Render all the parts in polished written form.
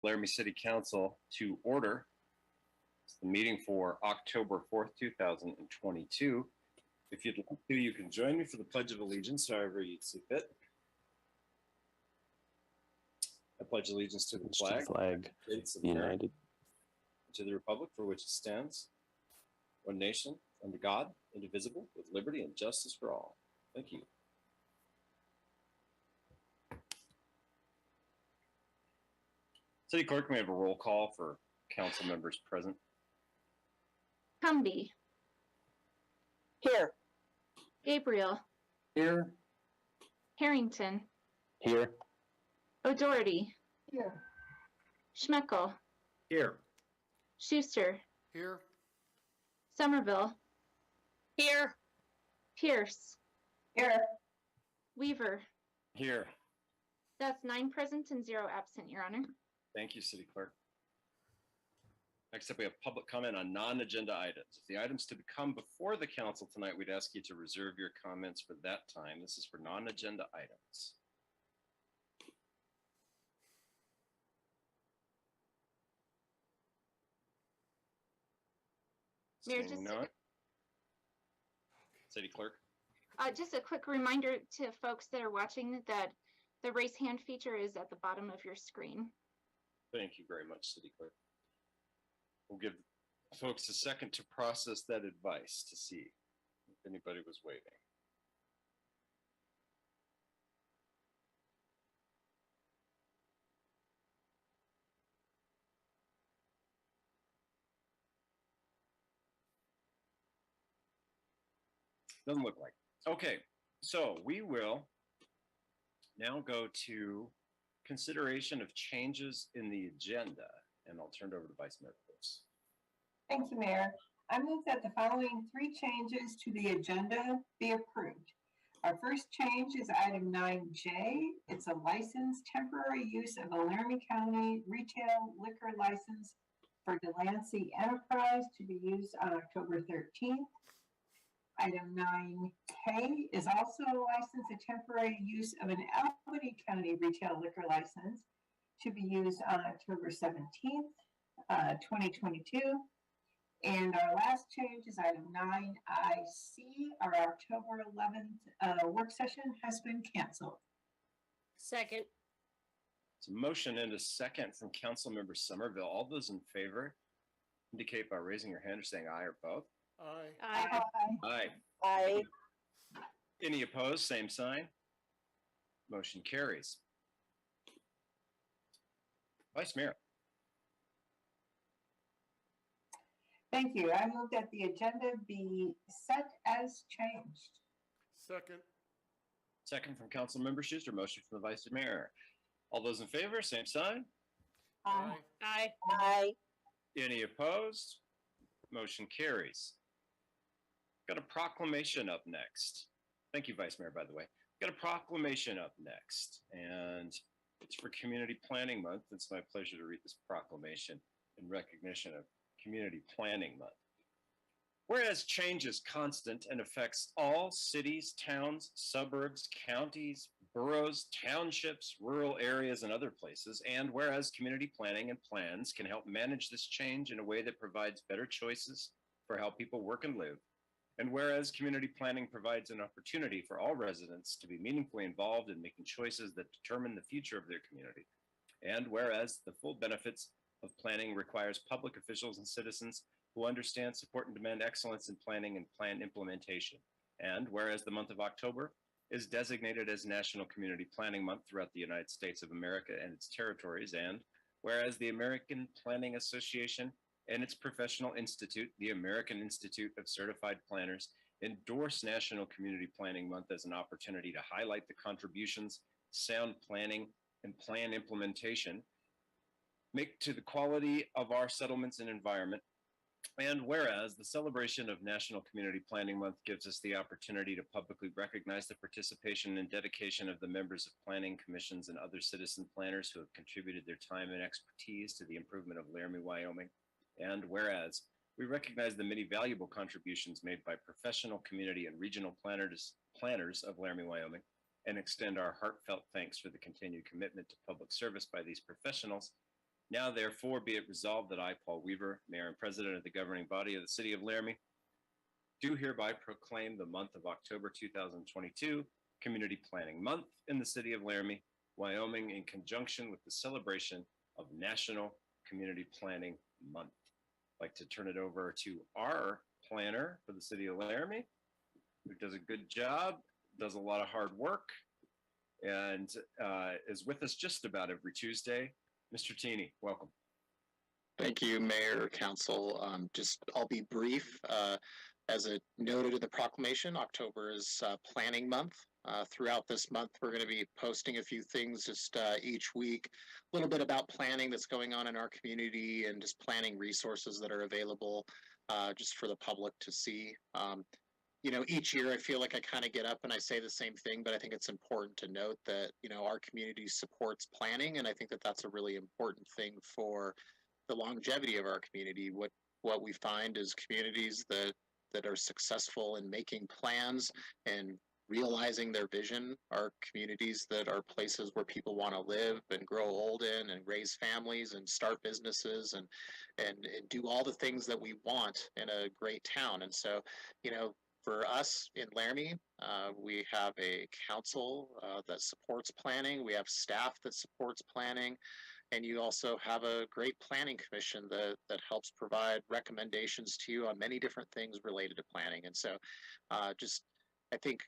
Laramie City Council to order. It's the meeting for October 4th, 2022. If you'd like to, you can join me for the Pledge of Allegiance, however you see fit. I pledge allegiance to the flag of the United, to the republic for which it stands, one nation, under God, indivisible, with liberty and justice for all. Thank you. City Clerk, may I have a roll call for council members present? Cumby. Here. Gabriel. Here. Harrington. Here. O'Doherty. Here. Schmeckel. Here. Schuster. Here. Somerville. Here. Pierce. Here. Weaver. Here. That's 9 present and 0 absent, Your Honor. Thank you, City Clerk. Next up, we have public comment on non-agenda items. If the items to come before the council tonight, we'd ask you to reserve your comments for that time. This is for non-agenda items. Mayor, City Clerk. Just a quick reminder to folks that are watching that the raise hand feature is at the bottom of your screen. Thank you very much, City Clerk. We'll give folks a second to process that advice to see if anybody was waiting. Doesn't look like. Okay, so we will now go to consideration of changes in the agenda, and I'll turn it over to Vice Mayor Pierce. Thank you, Mayor. I move that the following 3 changes to the agenda be approved. Our first change is item 9J. It's a license, temporary use of a Laramie County retail liquor license for Delancey Enterprise to be used on October 13th. Item 9K is also a license, a temporary use of an Albany County retail liquor license to be used on October 17th, 2022. And our last change is item 9IC. Our October 11th work session has been canceled. Second. It's a motion and a second from Councilmember Somerville. All those in favor indicate by raising your hand or saying aye or both. Aye. Aye. Aye. Aye. Any opposed? Same sign. Motion carries. Vice Mayor. Thank you. I move that the agenda be set as changed. Second. Second from Councilmember Schuster. Motion from the Vice Mayor. All those in favor? Same sign. Aye. Aye. Aye. Any opposed? Motion carries. Got a proclamation up next. Thank you, Vice Mayor, by the way. Got a proclamation up next, and it's for Community Planning Month. It's my pleasure to read this proclamation in recognition of Community Planning Month. Whereas change is constant and affects all cities, towns, suburbs, counties, boroughs, townships, rural areas, and other places, and whereas community planning and plans can help manage this change in a way that provides better choices for how people work and live, and whereas community planning provides an opportunity for all residents to be meaningfully involved in making choices that determine the future of their community, and whereas the full benefits of planning requires public officials and citizens who understand, support, and demand excellence in planning and plan implementation, and whereas the month of October is designated as National Community Planning Month throughout the United States of America and its territories, and whereas the American Planning Association and its professional institute, the American Institute of Certified Planners, endorse National Community Planning Month as an opportunity to highlight the contributions sound planning and plan implementation make to the quality of our settlements and environment. And whereas the celebration of National Community Planning Month gives us the opportunity to publicly recognize the participation and dedication of the members of planning commissions and other citizen planners who have contributed their time and expertise to the improvement of Laramie, Wyoming. And whereas we recognize the many valuable contributions made by professional community and regional planners of Laramie, Wyoming, and extend our heartfelt thanks for the continued commitment to public service by these professionals. Now, therefore, be it resolved that I, Paul Weaver, Mayor and President of the governing body of the City of Laramie, do hereby proclaim the month of October 2022 Community Planning Month in the City of Laramie, Wyoming, in conjunction with the celebration of National Community Planning Month. I'd like to turn it over to our planner for the City of Laramie, who does a good job, does a lot of hard work, and is with us just about every Tuesday. Mr. Teeny, welcome. Thank you, Mayor, Council. I'll be brief. As it noted in the proclamation, October is Planning Month. Throughout this month, we're going to be posting a few things just each week, a little bit about planning that's going on in our community and just planning resources that are available just for the public to see. You know, each year I feel like I kind of get up and I say the same thing, but I think it's important to note that, you know, our community supports planning, and I think that that's a really important thing for the longevity of our community. What we find is communities that are successful in making plans and realizing their vision are communities that are places where people want to live and grow old in and raise families and start businesses and do all the things that we want in a great town. And so, you know, for us in Laramie, we have a council that supports planning. We have staff that supports planning. And you also have a great planning commission that helps provide recommendations to you on many different things related to planning. And so I think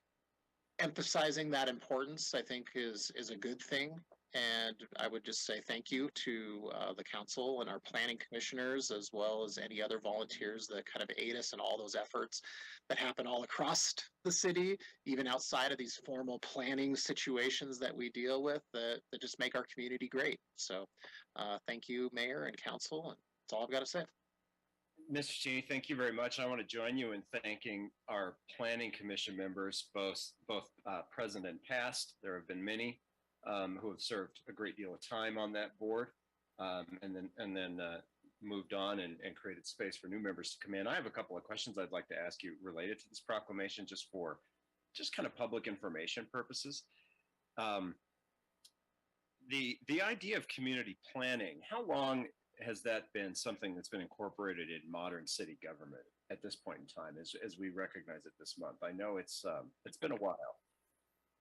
emphasizing that importance, I think, is a good thing. And I would just say thank you to the council and our planning commissioners, as well as any other volunteers that kind of aid us in all those efforts that happen all across the city, even outside of these formal planning situations that we deal with that just make our community great. So thank you, Mayor and Council, and that's all I've got to say. Mr. Cheney, thank you very much. I want to join you in thanking our Planning Commission members, both present and past. There have been many who have served a great deal of time on that board, and then moved on and created space for new members to come in. I have a couple of questions I'd like to ask you related to this proclamation, just kind of public information purposes. The idea of community planning, how long has that been something that's been incorporated in modern city government at this point in time, as we recognize it this month? I know it's been a while.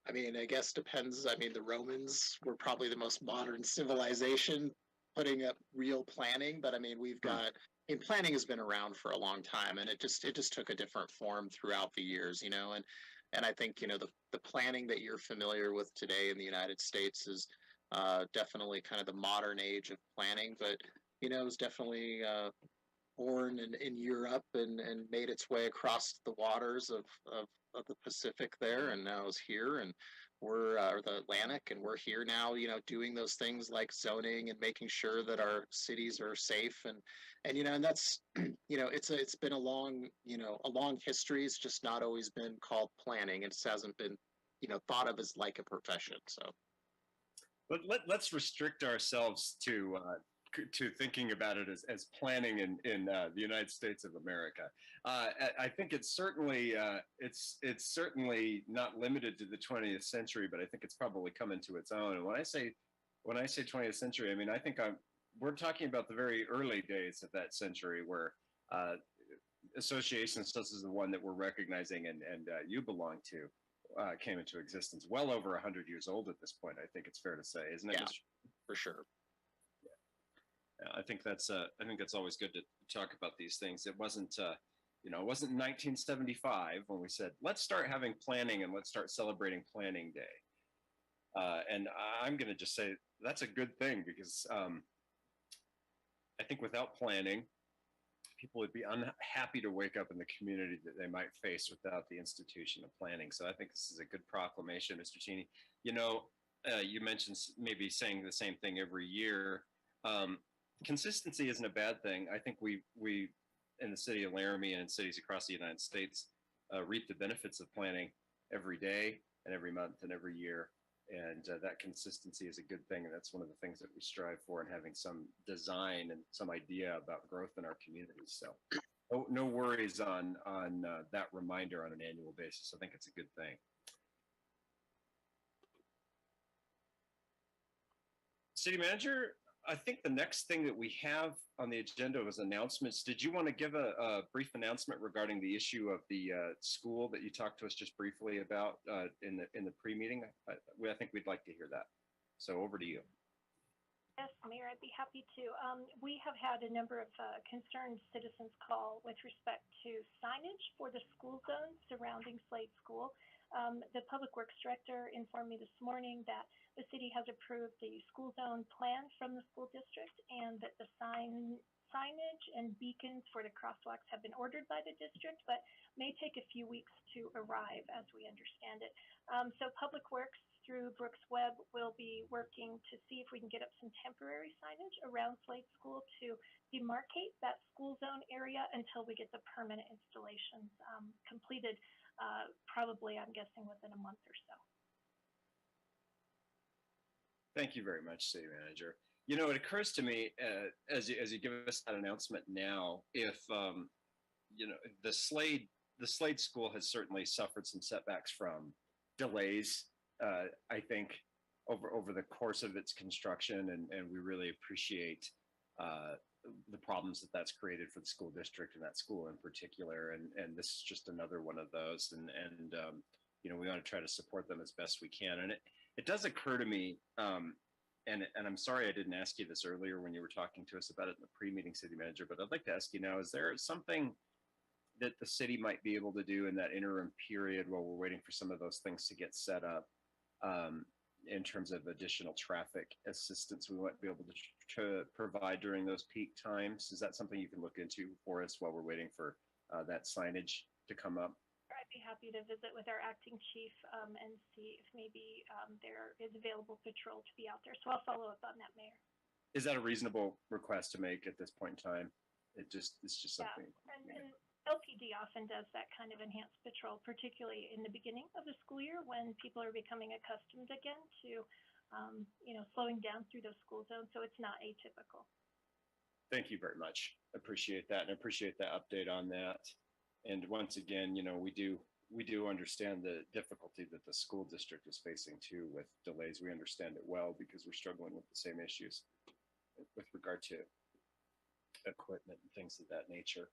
I mean, I guess depends. I mean, the Romans were probably the most modern civilization putting up real planning, but I mean, planning has been around for a long time, and it just took a different form throughout the years, you know, and I think, you know, the planning that you're familiar with today in the United States is definitely kind of the modern age of planning, but, you know, it was definitely born in Europe and made its way across the waters of the Pacific there, and now is here, and we're the Atlantic, and we're here now, you know, doing those things like zoning and making sure that our cities are safe, and you know, and that's, you know, it's been a long history. It's just not always been called planning. It just hasn't been, you know, thought of as like a profession. So, but let's restrict ourselves to thinking about it as planning in the United States of America. I think it's certainly not limited to the 20th century, but I think it's probably come into its own. And when I say 20th century, I mean, I think we're talking about the very early days of that century, where associations such as the one that we're recognizing and you belong to came into existence. Well over 100 years old at this point, I think it's fair to say, isn't it? Yeah, for sure. I think that's always good to talk about these things. It wasn't it wasn't 1975 when we said, let's start having planning and let's start celebrating Planning Day. And I'm going to just say that's a good thing, because I think without planning, people would be unhappy to wake up in the community that they might face without the institution of planning. So I think this is a good proclamation, Mr. Cheney. You know, you mentioned maybe saying the same thing every year. Consistency isn't a bad thing. I think we in the city of Laramie and in cities across the United States reap the benefits of planning every day and every month and every year. And that consistency is a good thing. And that's one of the things that we strive for, in having some design and some idea about growth in our communities. So no worries on that reminder on an annual basis. I think it's a good thing. City Manager, I think the next thing that we have on the agenda was announcements. Did you want to give a brief announcement regarding the issue of the school that you talked to us just briefly about in the pre-meeting? I think we'd like to hear that. So over to you. Yes, Mayor, I'd be happy to. We have had a number of concerned citizens call with respect to signage for the school zones surrounding Slade School. The Public Works Director informed me this morning that the city has approved the school zone plan from the school district and that the signage and beacons for the crosswalks have been ordered by the district, but may take a few weeks to arrive as we understand it. So Public Works through Brooks Webb will be working to see if we can get up some temporary signage around Slade School to demarcate that school zone area until we get the permanent installations completed, probably, I'm guessing, within a month or so. Thank you very much, City Manager. You know, it occurs to me as you give us that announcement now, if you know, the Slade School has certainly suffered some setbacks from delays. I think over the course of its construction, and we really appreciate the problems that that's created for the school district and that school in particular. And this is just another one of those. And you know, we want to try to support them as best we can. And it does occur to me, and I'm sorry I didn't ask you this earlier when you were talking to us about it in the pre-meeting, City Manager, but I'd like to ask you now, is there something that the city might be able to do in that interim period while we're waiting for some of those things to get set up, in terms of additional traffic assistance we might be able to provide during those peak times? Is that something you can look into for us while we're waiting for that signage to come up? I'd be happy to visit with our acting chief and see if maybe there is available patrol to be out there. So I'll follow up on that, Mayor. Is that a reasonable request to make at this point in time? It's just something. Yeah. And LPD often does that kind of enhanced patrol, particularly in the beginning of the school year when people are becoming accustomed again to, you know, slowing down through those school zones. So it's not atypical. Thank you very much. Appreciate that, and appreciate the update on that. And once again, you know, we do understand the difficulty that the school district is facing too with delays. We understand it well because we're struggling with the same issues with regard to equipment and things of that nature.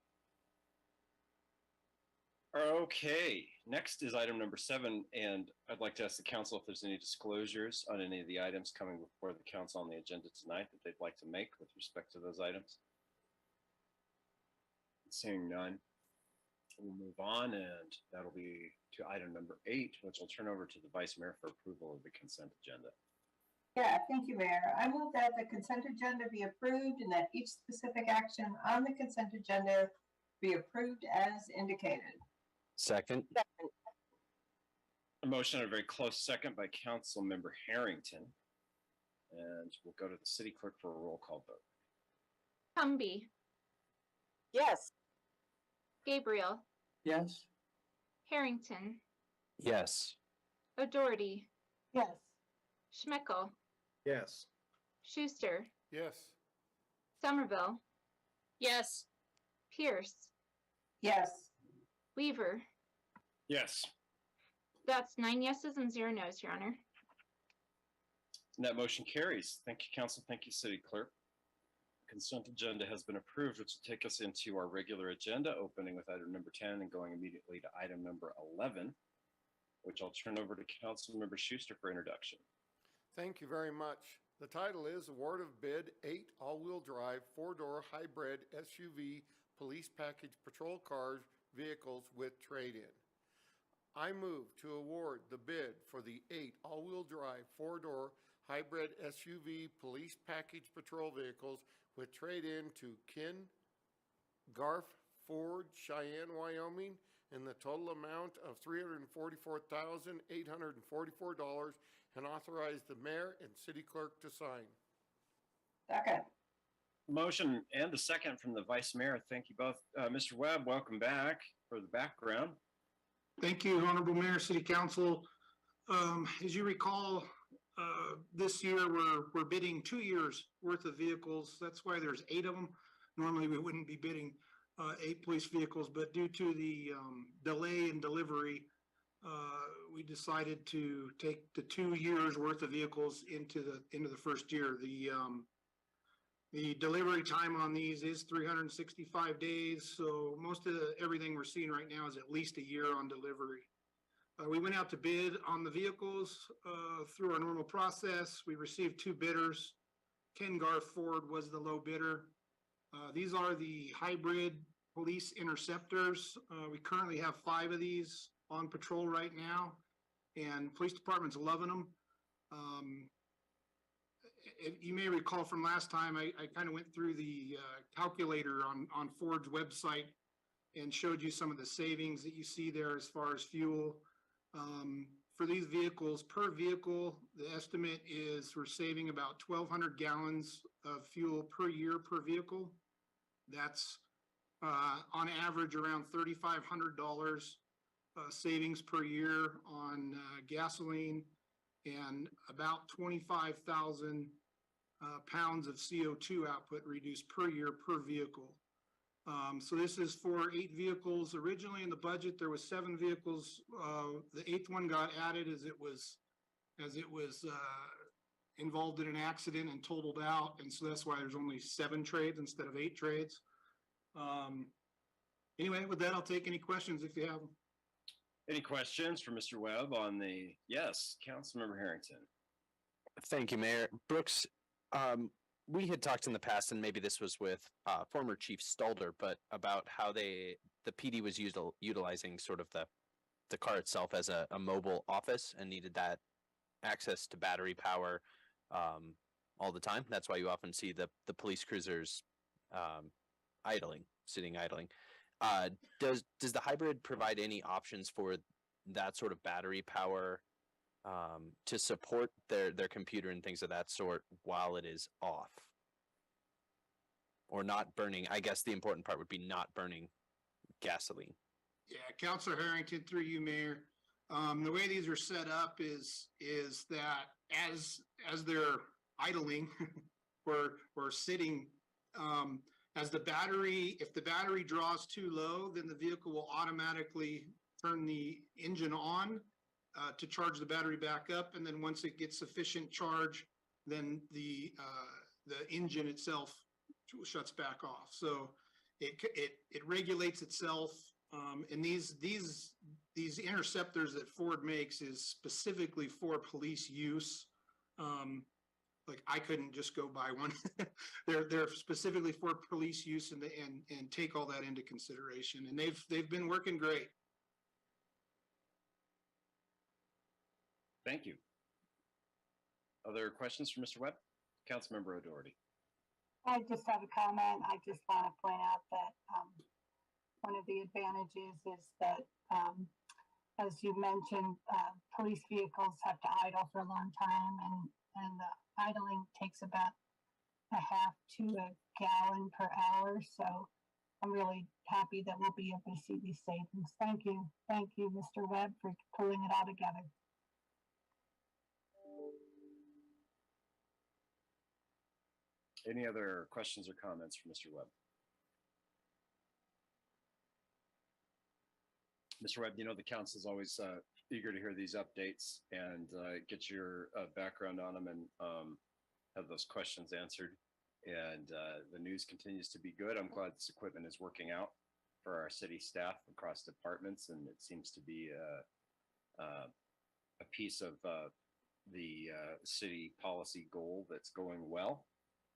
Okay, next is item number 7, and I'd like to ask the council if there's any disclosures on any of the items coming before the council on the agenda tonight that they'd like to make with respect to those items. Seeing none, we'll move on, and that'll be to item number 8, which I'll turn over to the Vice Mayor for approval of the consent agenda. Yeah, thank you, Mayor. I move that the consent agenda be approved and that each specific action on the consent agenda be approved as indicated. Second. A motion, a very close second by Council Member Harrington. And we'll go to the city clerk for a roll call vote. Humby, Yes. Gabriel, Yes. Harrington, Yes. O'Doherty, Yes. Schmeckel, Yes. Schuster, Yes. Somerville, Yes. Pierce, Yes. Weaver. Yes. That's 9 yeses and 0 nos, Your Honor. And that motion carries. Thank you, Council. Thank you, City Clerk. Consent agenda has been approved, which will take us into our regular agenda, opening with item number 10 and going immediately to item number 11, which I'll turn over to Council Member Schuster for introduction. Thank you very much. The title is Award of Bid 8 All-Wheel Drive 4-Door Hybrid SUV Police Package Patrol Cars Vehicles with Trade-In. I move to award the bid for the 8 all-wheel drive 4-door hybrid SUV police package patrol vehicles with trade-in to Ken Garf Ford, Cheyenne, Wyoming, in the total amount of $344,844, and authorize the mayor and city clerk to sign. Second. Motion and the second from the Vice Mayor. Thank you both. Mr. Webb, welcome back for the background. Thank you, Honorable Mayor, City Council. As you recall, this year we're bidding 2 years worth of vehicles. That's why there's 8 of them. Normally we wouldn't be bidding 8 police vehicles, but due to the delay in delivery, we decided to take the 2 years worth of vehicles into the first year. The delivery time on these is 365 days, so most of everything we're seeing right now is at least a year on delivery. We went out to bid on the vehicles through our normal process. We received 2 bidders. Ken Garth Ford was the low bidder. These are the hybrid police interceptors. We currently have 5 of these on patrol right now, and police department's loving them. You may recall from last time, I kind of went through the calculator on Ford's website and showed you some of the savings that you see there as far as fuel. For these vehicles, per vehicle, the estimate is we're saving about 1,200 gallons of fuel per year per vehicle. That's on average around $3,500 savings per year on gasoline, and about 25,000 pounds of CO2 output reduced per year per vehicle. So this is for 8 vehicles. Originally in the budget, there was 7 vehicles. The 8th one got added as it was involved in an accident and totaled out. And so that's why there's only 7 trades instead of 8 trades. Anyway, with that, I'll take any questions if you have them. Any questions for Mr. Webb on the, yes, Councilmember Harrington. Thank you, Mayor. Brooks, we had talked in the past, and maybe this was with former Chief Stalder, but about how the PD was utilizing sort of the car itself as a mobile office and needed that access to battery power all the time. That's why you often see the police cruisers sitting idling. Does the hybrid provide any options for that sort of battery power to support their computer and things of that sort while it is off? Or not burning? I guess the important part would be not burning gasoline. Yeah, Councilor Harrington, through you, Mayor. The way these are set up is that as they're idling or sitting, if the battery draws too low, then the vehicle will automatically turn the engine on to charge the battery back up, and then once it gets sufficient charge, then the engine itself shuts back off. So it regulates itself. And these interceptors that Ford makes is specifically for police use. Like I couldn't just go buy one. They're specifically for police use and take all that into consideration. And they've been working great. Thank you. Other questions for Mr. Webb? Councilmember O'Doherty. I just have a comment. I just want to point out that one of the advantages is that, as you mentioned, police vehicles have to idle for a long time, and the idling takes about a half to a gallon per hour. So I'm really happy that we'll be able to see these savings. Thank you. Thank you, Mr. Webb, for pulling it all together. Any other questions or comments for Mr. Webb? Mr. Webb, you know the council is always eager to hear these updates and get your background on them and have those questions answered. And the news continues to be good. I'm glad this equipment is working out for our city staff across departments, and it seems to be a piece of the city policy goal that's going well.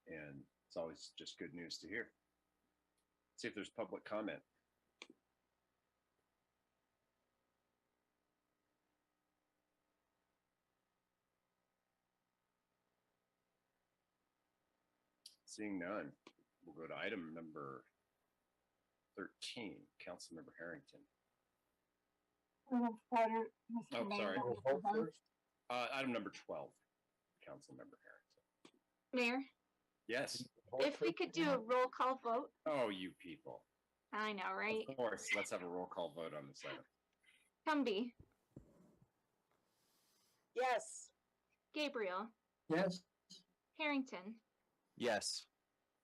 And it's always just good news to hear. See if there's public comment. Seeing none, we'll go to item number 13, Councilmember Harrington. Mr. Oh, Mayor, sorry. Item number 12, Councilmember Harrington. Mayor, Yes. if we could do a roll call vote. Oh, you people. I know, right? Of course, let's have a roll call vote on this item. Cumby, Yes. Gabriel, Yes. Harrington, Yes.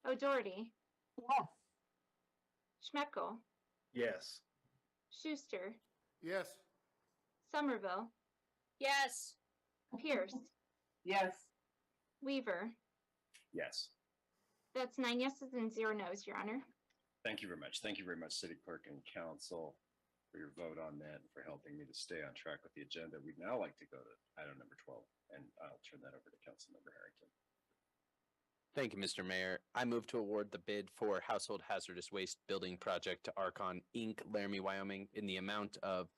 O'Doherty, Yes. Schmeckel, Yes. Schuster, Yes. Somerville, Yes. Pierce, Yes. Weaver, Yes. That's 9 yeses and 0 nos, Your Honor. Thank you very much. Thank you very much, City Clerk and Council, for your vote on that and for helping me to stay on track with the agenda. We'd now like to go to item number 12, and I'll turn that over to Councilmember Harrington. Thank you, Mr. Mayor. I move to award the bid for Household Hazardous Waste Building Project to Archon Inc., Laramie, Wyoming, in the amount of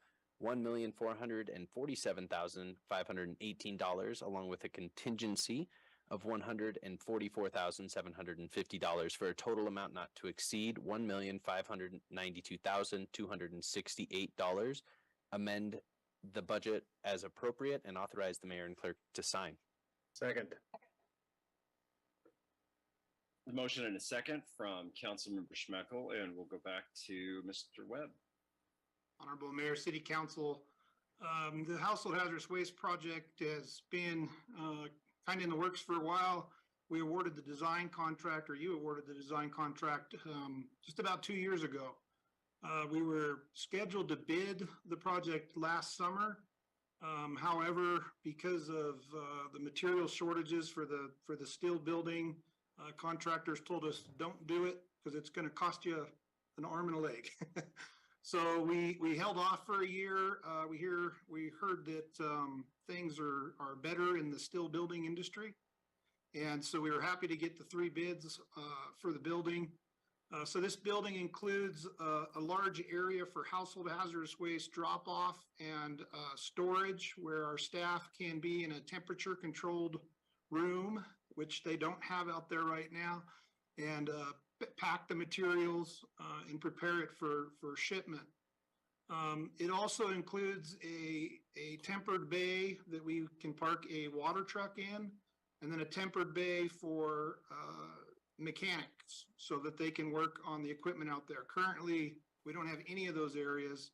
$1,447,518, along with a contingency of $144,750 for a total amount not to exceed $1,592,268. Amend the budget as appropriate and authorize the mayor and clerk to sign. Second. The motion and a second from Councilmember Schmeckel, and we'll go back to Mr. Webb. Honorable Mayor, City Council, the Household Hazardous Waste Project has been kind of in the works for a while. We awarded the design contract, or you awarded the design contract just about 2 years ago. We were scheduled to bid the project last summer. However, because of the material shortages for the steel building, contractors told us don't do it because it's going to cost you an arm and a leg. So we held off for a year. We heard that things are better in the steel building industry, and so we were happy to get the 3 bids for the building. So this building includes a large area for household hazardous waste drop off and storage, where our staff can be in a temperature controlled room, which they don't have out there right now, and pack the materials and prepare it for shipment. It also includes a tempered bay that we can park a water truck in, and then a tempered bay for mechanics so that they can work on the equipment out there. Currently, we don't have any of those areas.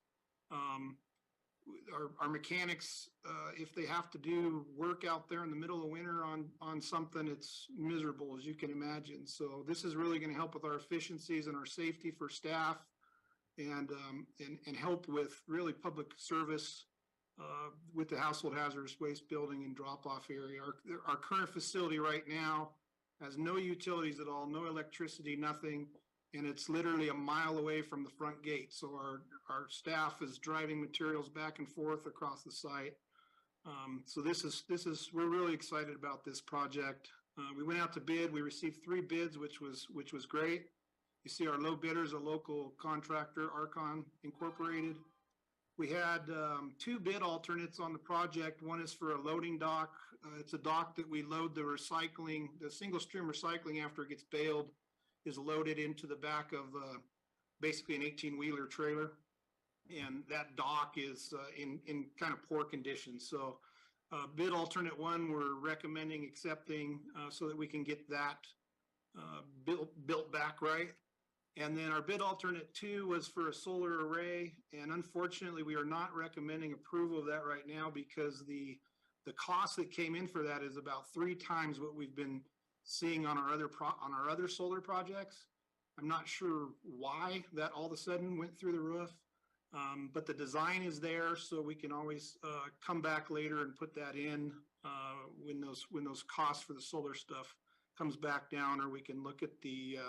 Our mechanics, if they have to do work out there in the middle of winter on something, it's miserable, as you can imagine. So this is really going to help with our efficiencies and our safety for staff, and help with really public service with the household hazardous waste building and drop off area. Our current facility right now has no utilities at all, no electricity, nothing. And it's literally a mile away from the front gate. So our staff is driving materials back and forth across the site. So we're really excited about this project. We went out to bid. We received 3 bids, which was great. You see our low bidder is a local contractor, Archon Incorporated. We had 2 bid alternates on the project. One is for a loading dock. It's a dock that we load the single stream recycling after it gets baled, is loaded into the back of basically an 18-wheeler trailer. And that dock is in kind of poor condition. So bid alternate 1, we're recommending accepting so that we can get that built back right. And then our bid alternate 2 was for a solar array. And unfortunately, we are not recommending approval of that right now because the cost that came in for that is about 3 times what we've been seeing on our other solar projects. I'm not sure why that all of a sudden went through the roof, but the design is there, so we can always come back later and put that in when those costs for the solar stuff comes back down, or we can look at the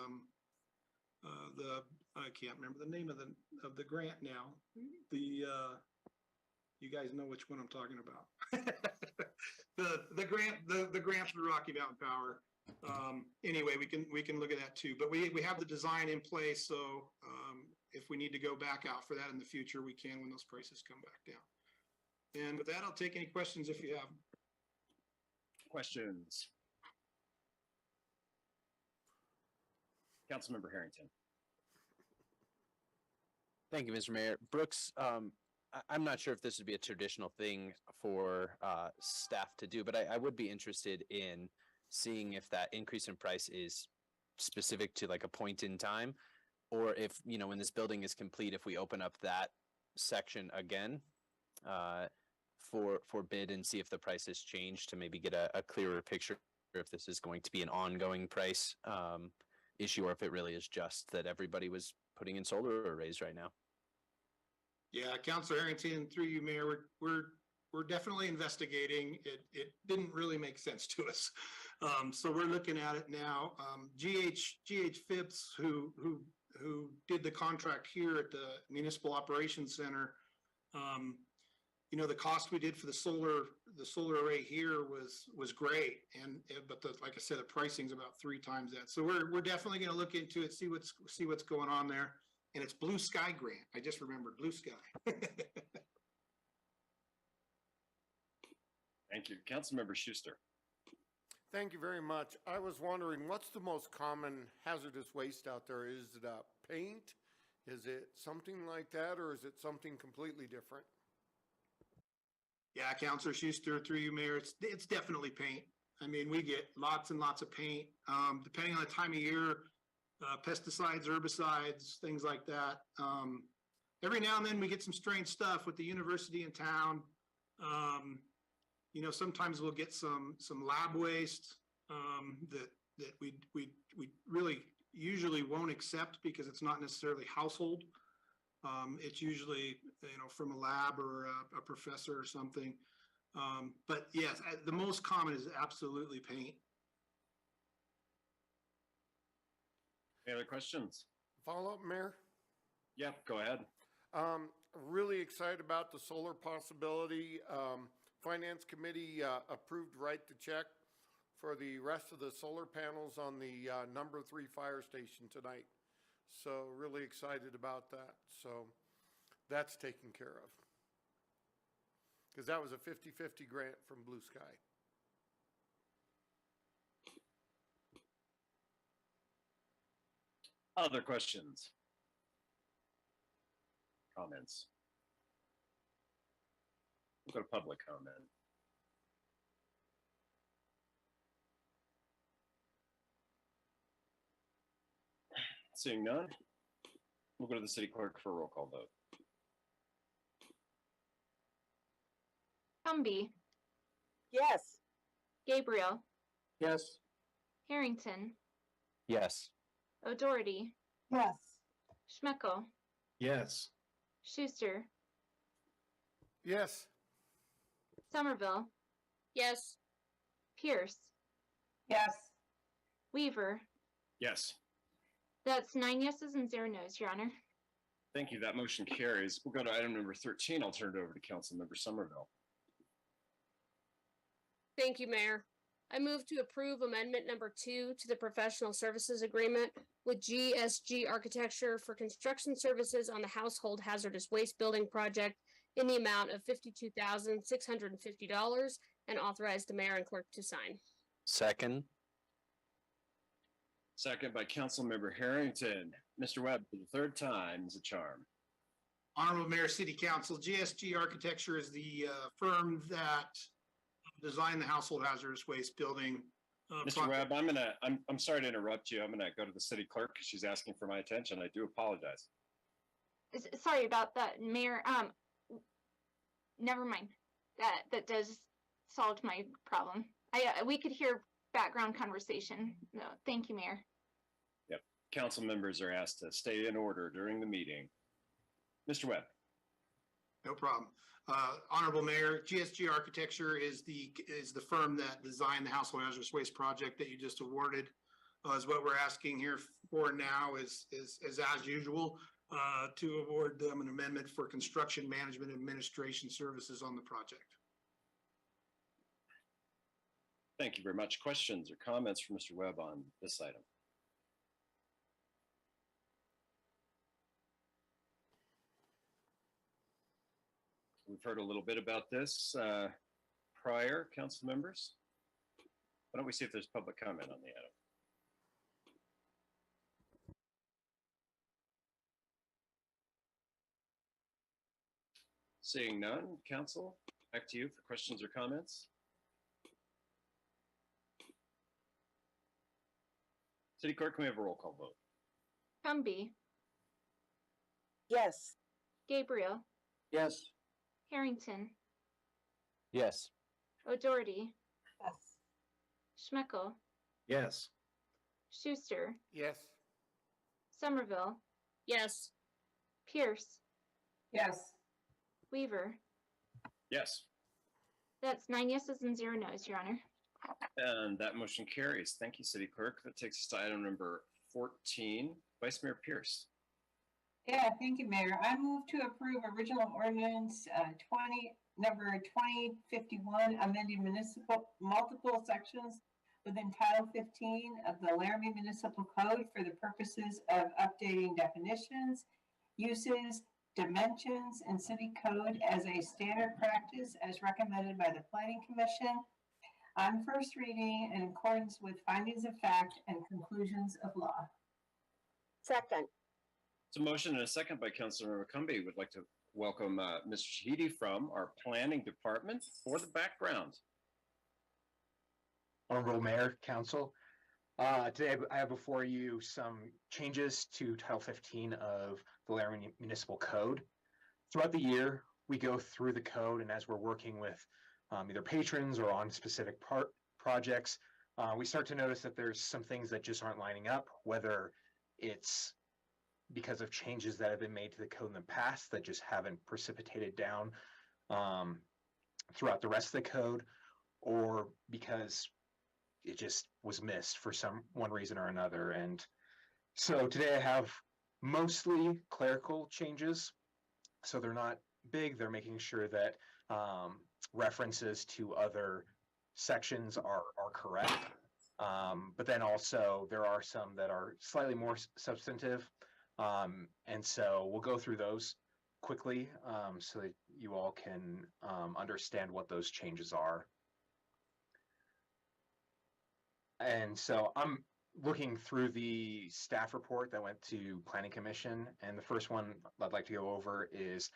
I can't remember the name of the grant now. You guys know which one I'm talking about. the grant for Rocky Mountain Power. Anyway, we can look at that too, but we have the design in place. So if we need to go back out for that in the future, we can when those prices come back down. And with that, I'll take any questions if you have them. Questions? Councilmember Harrington. Thank you, Mr. Mayor. Brooks, I'm not sure if this would be a traditional thing for staff to do, but I would be interested in seeing if that increase in price is specific to like a point in time, or if, when this building is complete, if we open up that section again for bid and see if the price has changed, to maybe get a clearer picture if this is going to be an ongoing price issue, or if it really is just that everybody was putting in solar arrays right now. Yeah, Councilor Harrington, through you, Mayor, we're definitely investigating. It didn't really make sense to us. So we're looking at it now. GH Phipps, who did the contract here at the Municipal Operations Center, you know, the cost we did for the solar array here was great, but like I said, the pricing's about 3 times that. So we're definitely going to look into it, see what's going on there. And it's Blue Sky Grant. I just remembered Blue Sky. Thank you. Councilmember Schuster. Thank you very much. I was wondering, what's the most common hazardous waste out there? Is it paint? Is it something like that, or is it something completely different? Yeah, Councilor Schuster, through you, Mayor, it's definitely paint. I mean, we get lots and lots of paint, depending on the time of year, pesticides, herbicides, things like that. Every now and then we get some strange stuff with the university in town. You know, sometimes we'll get some lab waste that we really usually won't accept because it's not necessarily household. It's usually, you know, from a lab or a professor or something. But yes, the most common is absolutely paint. Any other questions? Follow up, Mayor? Yeah, go ahead. Really excited about the solar possibility. Finance Committee approved right to check for the rest of the solar panels on the number 3 fire station tonight. So really excited about that. So that's taken care of. Because that was a 50-50 grant from Blue Sky. Other questions? Comments? We'll go to public comment. Seeing none, we'll go to the city clerk for a roll call vote. Humby, Yes. Gabriel, Yes. Harrington, Yes. O'Doherty, Yes. Schmeckel, Yes. Schuster, Yes. Somerville, Yes. Pierce, Yes. Weaver. Yes. That's 9 yeses and 0 nos, Your Honor. Thank you. That motion carries. We'll go to item number 13. I'll turn it over to Councilmember Somerville. Thank you, Mayor. I move to approve amendment number 2 to the professional services agreement with GSG Architecture for construction services on the household hazardous waste building project in the amount of $52,650 and authorize the mayor and clerk to sign. Second. Second by Councilmember Harrington. Mr. Webb, for the 3rd time is a charm. Honorable Mayor, City Council, GSG Architecture is the firm that designed the household hazardous waste building. Mr. Webb, I'm sorry to interrupt you. I'm gonna go to the city clerk because she's asking for my attention. I do apologize. Sorry about that, Mayor. Never mind. That does solve my problem. We could hear background conversation. No, thank you, Mayor. Yep. Council members are asked to stay in order during the meeting. Mr. Webb. No problem. Honorable Mayor, GSG Architecture is the firm that designed the household hazardous waste project that you just awarded. Is what we're asking here for now is as usual, to award them an amendment for construction management administration services on the project. Thank you very much. Questions or comments from Mr. Webb on this item? We've heard a little bit about this prior, council members. Why don't we see if there's public comment on the item? Seeing none, council, back to you for questions or comments. City clerk, can we have a roll call vote? Humby, Yes. Gabriel, Yes. Harrington, Yes. O'Doherty, Yes. Schmeckel, Yes. Schuster, Yes. Somerville, Yes. Pierce, Yes. Weaver. Yes. That's 9 yeses and 0 nos, Your Honor. And that motion carries. Thank you, City Clerk. That takes us to item number 14. Vice Mayor Pierce. Yeah, thank you, Mayor. I move to approve original ordinance number 2051, amending multiple sections within Title 15 of the Laramie Municipal Code for the purposes of updating definitions, uses, dimensions, and city code as a standard practice as recommended by the Planning Commission on first reading in accordance with findings of fact and conclusions of law. Second. It's a motion and a second by Councilmember Cumby. Would like to welcome Mr. Shahidi from our Planning Department for the background. Honorable Mayor, Council, today I have before you some changes to Title 15 of the Laramie Municipal Code. Throughout the year, we go through the code, and as we're working with either patrons or on specific projects, we start to notice that there's some things that just aren't lining up, whether it's because of changes that have been made to the code in the past that just haven't precipitated down throughout the rest of the code, or because it just was missed for one reason or another. And so today I have mostly clerical changes. So they're not big. They're making sure that references to other sections are correct. But then also there are some that are slightly more substantive. And so we'll go through those quickly so that you all can understand what those changes are. And so I'm looking through the staff report that went to Planning Commission, and the first one I'd like to go over is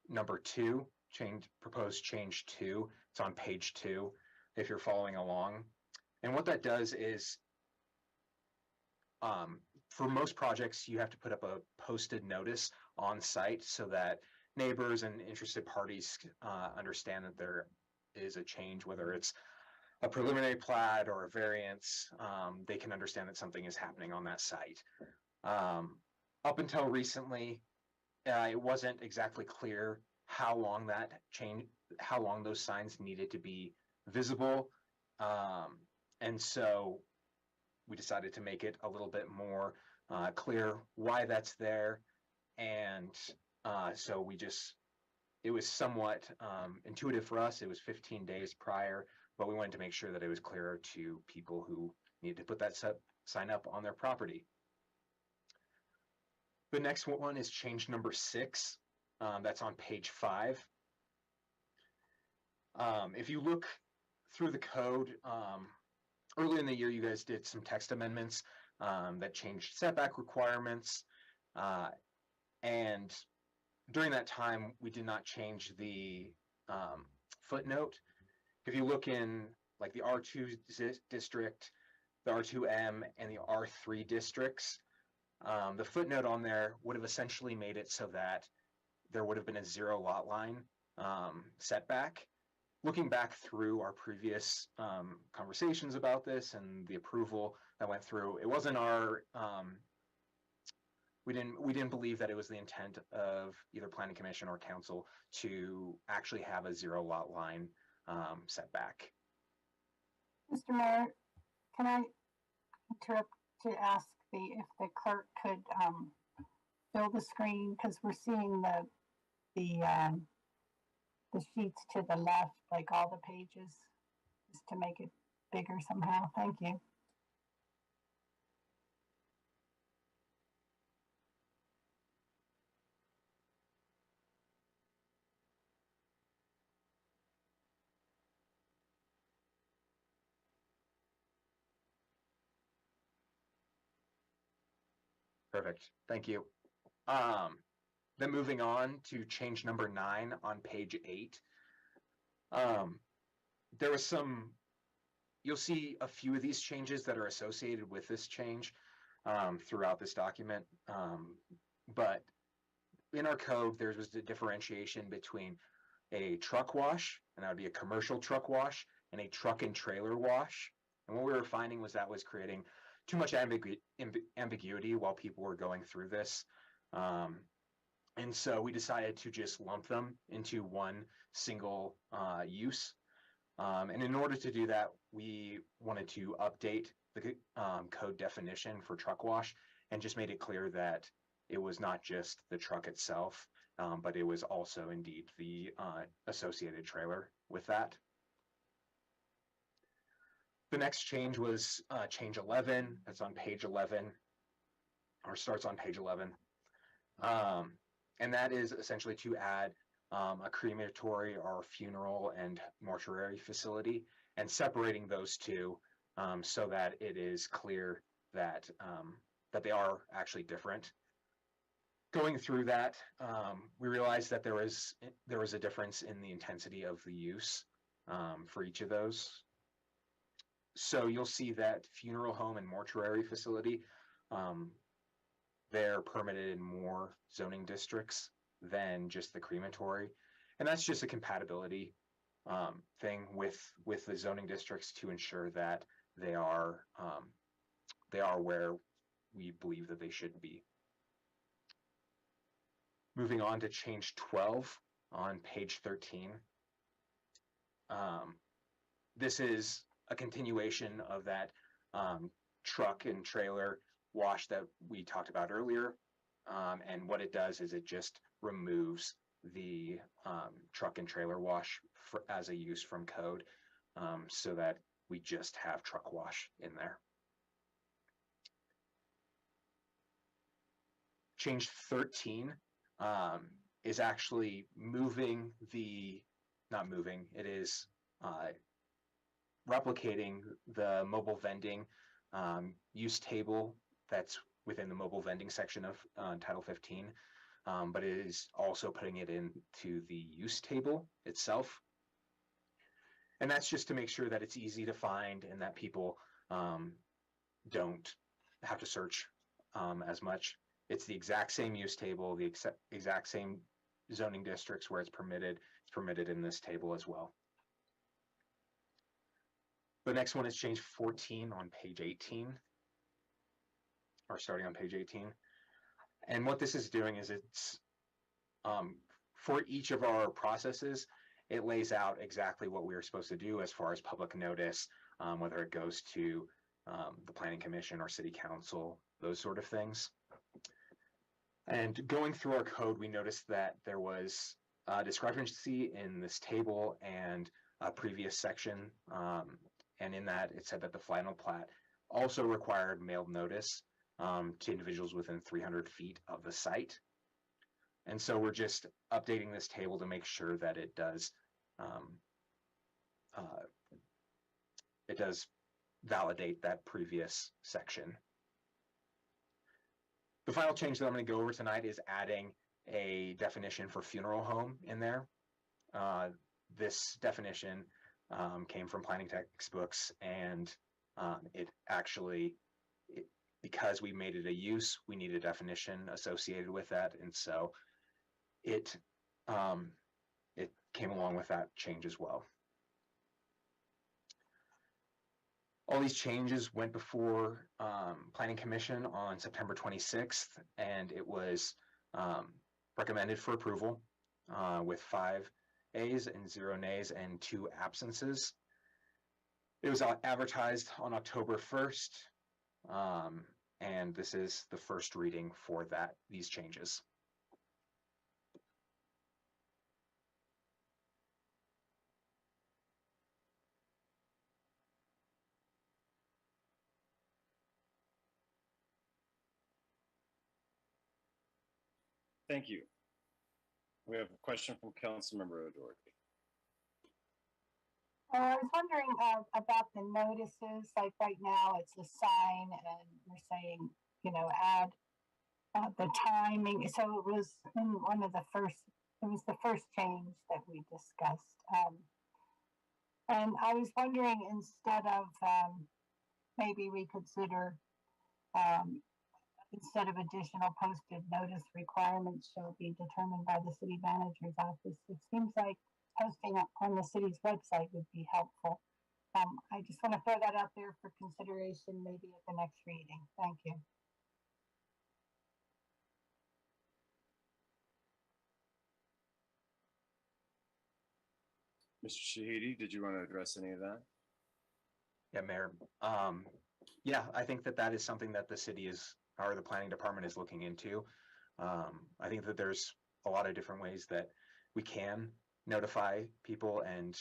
number 2, proposed change 2. It's on page 2 if you're following along. And what that does is for most projects, you have to put up a posted notice on site so that neighbors and interested parties understand that there is a change, whether it's a preliminary plat or a variance. They can understand that something is happening on that site. Up until recently, it wasn't exactly clear how long those signs needed to be visible. And so we decided to make it a little bit more clear why that's there. And so it was somewhat intuitive for us. It was 15 days prior, but we wanted to make sure that it was clearer to people who needed to put that sign up on their property. The next one is change number 6. That's on page 5. If you look through the code, earlier in the year, you guys did some text amendments that changed setback requirements. And during that time, we did not change the footnote. If you look in like the R2 district, the R2M, and the R3 districts, the footnote on there would have essentially made it so that there would have been a 0 lot line setback. Looking back through our previous conversations about this and the approval that went through, it wasn't our, we didn't believe that it was the intent of either Planning Commission or Council to actually have a 0 lot line setback. Mr. Mayor, can I interrupt to ask if the clerk could fill the screen, because we're seeing the sheets to the left, like all the pages, just to make it bigger somehow. Thank you. Perfect. Thank you. Then moving on to change number 9 on page 8. There was you'll see a few of these changes that are associated with this change throughout this document. But in our code, there was a differentiation between a truck wash, and that would be a commercial truck wash, and a truck and trailer wash. And what we were finding was that was creating too much ambiguity while people were going through this. And so we decided to just lump them into one single use. And in order to do that, we wanted to update the code definition for truck wash and just made it clear that it was not just the truck itself, but it was also indeed the associated trailer with that. The next change was change 11. That's on page 11, or starts on page 11. And that is essentially to add a crematory or funeral and mortuary facility, and separating those two so that it is clear that that they are actually different. Going through that, we realized that there was a difference in the intensity of the use for each of those. So you'll see that funeral home and mortuary facility, they're permitted in more zoning districts than just the crematory. And that's just a compatibility thing with the zoning districts to ensure that they are where we believe that they should be. Moving on to change 12 on page 13. This is a continuation of that truck and trailer wash that we talked about earlier. And what it does is it just removes the truck and trailer wash as a use from code, so that we just have truck wash in there. Change 13 is actually moving it is replicating the mobile vending use table that's within the mobile vending section of Title 15, but it is also putting it into the use table itself. And that's just to make sure that it's easy to find and that people don't have to search as much. It's the exact same use table, the exact same zoning districts where it's permitted in this table as well. The next one is change 14 on page 18, or starting on page 18. And what this is doing is it's, for each of our processes, it lays out exactly what we are supposed to do as far as public notice, whether it goes to the Planning Commission or City Council, those sort of things. And going through our code, we noticed that there was a discrepancy in this table and a previous section. And in that, it said that the final plat also required mailed notice to individuals within 300 feet of the site. And so we're just updating this table to make sure that it does validate that previous section. The final change that I'm going to go over tonight is adding a definition for funeral home in there. This definition came from planning textbooks, and because we made it a use, we need a definition associated with that, and so it came along with that change as well. All these changes went before Planning Commission on September 26th, and it was recommended for approval with 5 A's and 0 nays and 2 absences. It was advertised on October 1st, and this is the first reading for these changes. Thank you. We have a question from Councilmember O'Doherty. I was wondering about the notices, like right now it's a sign and we're saying, add the timing. So it was in it was the first change that we discussed. And I was wondering, instead of maybe reconsider, instead of additional posted notice requirements shall be determined by the city manager's office. It seems like posting on the city's website would be helpful. I just want to throw that out there for consideration, maybe at the next reading. Thank you. Mr. Shahidi, did you want to address any of that? Yeah, Mayor. Yeah, I think that that is something that the city is, or the planning department is looking into. I think that there's a lot of different ways that we can notify people, and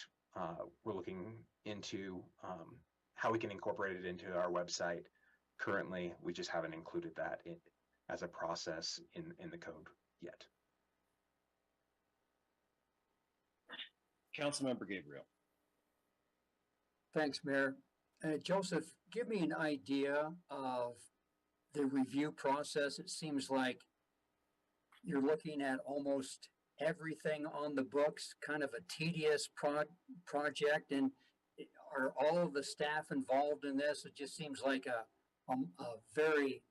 we're looking into how we can incorporate it into our website. Currently, we just haven't included that as a process in the code yet. Councilmember Gabriel. Thanks, Mayor. Joseph, give me an idea of the review process. It seems like you're looking at almost everything on the books, kind of a tedious project. And are all of the staff involved in this? It just seems like a very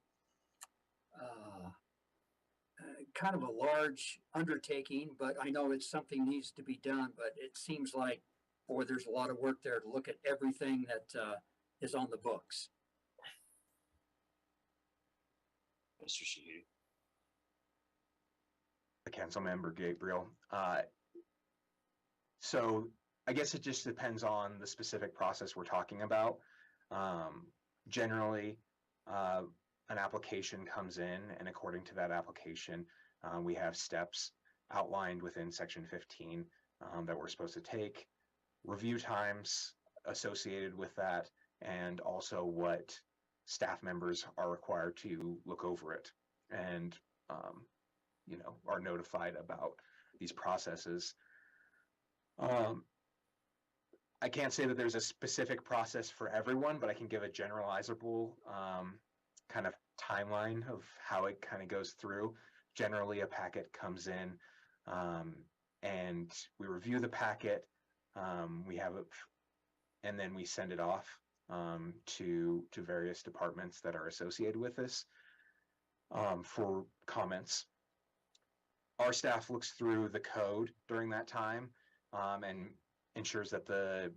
kind of a large undertaking, but I know it's something needs to be done, but it seems like, boy, there's a lot of work there to look at everything that is on the books. Mr. Shahidi. The council member Gabriel. So I guess it just depends on the specific process we're talking about. Generally, an application comes in, and according to that application, we have steps outlined within section 15 that we're supposed to take, review times associated with that, and also what staff members are required to look over it and are notified about these processes. I can't say that there's a specific process for everyone, but I can give a generalizable kind of timeline of how it kind of goes through. Generally, a packet comes in, and we review the packet. We have it, and then we send it off to various departments that are associated with this for comments. Our staff looks through the code during that time and ensures that the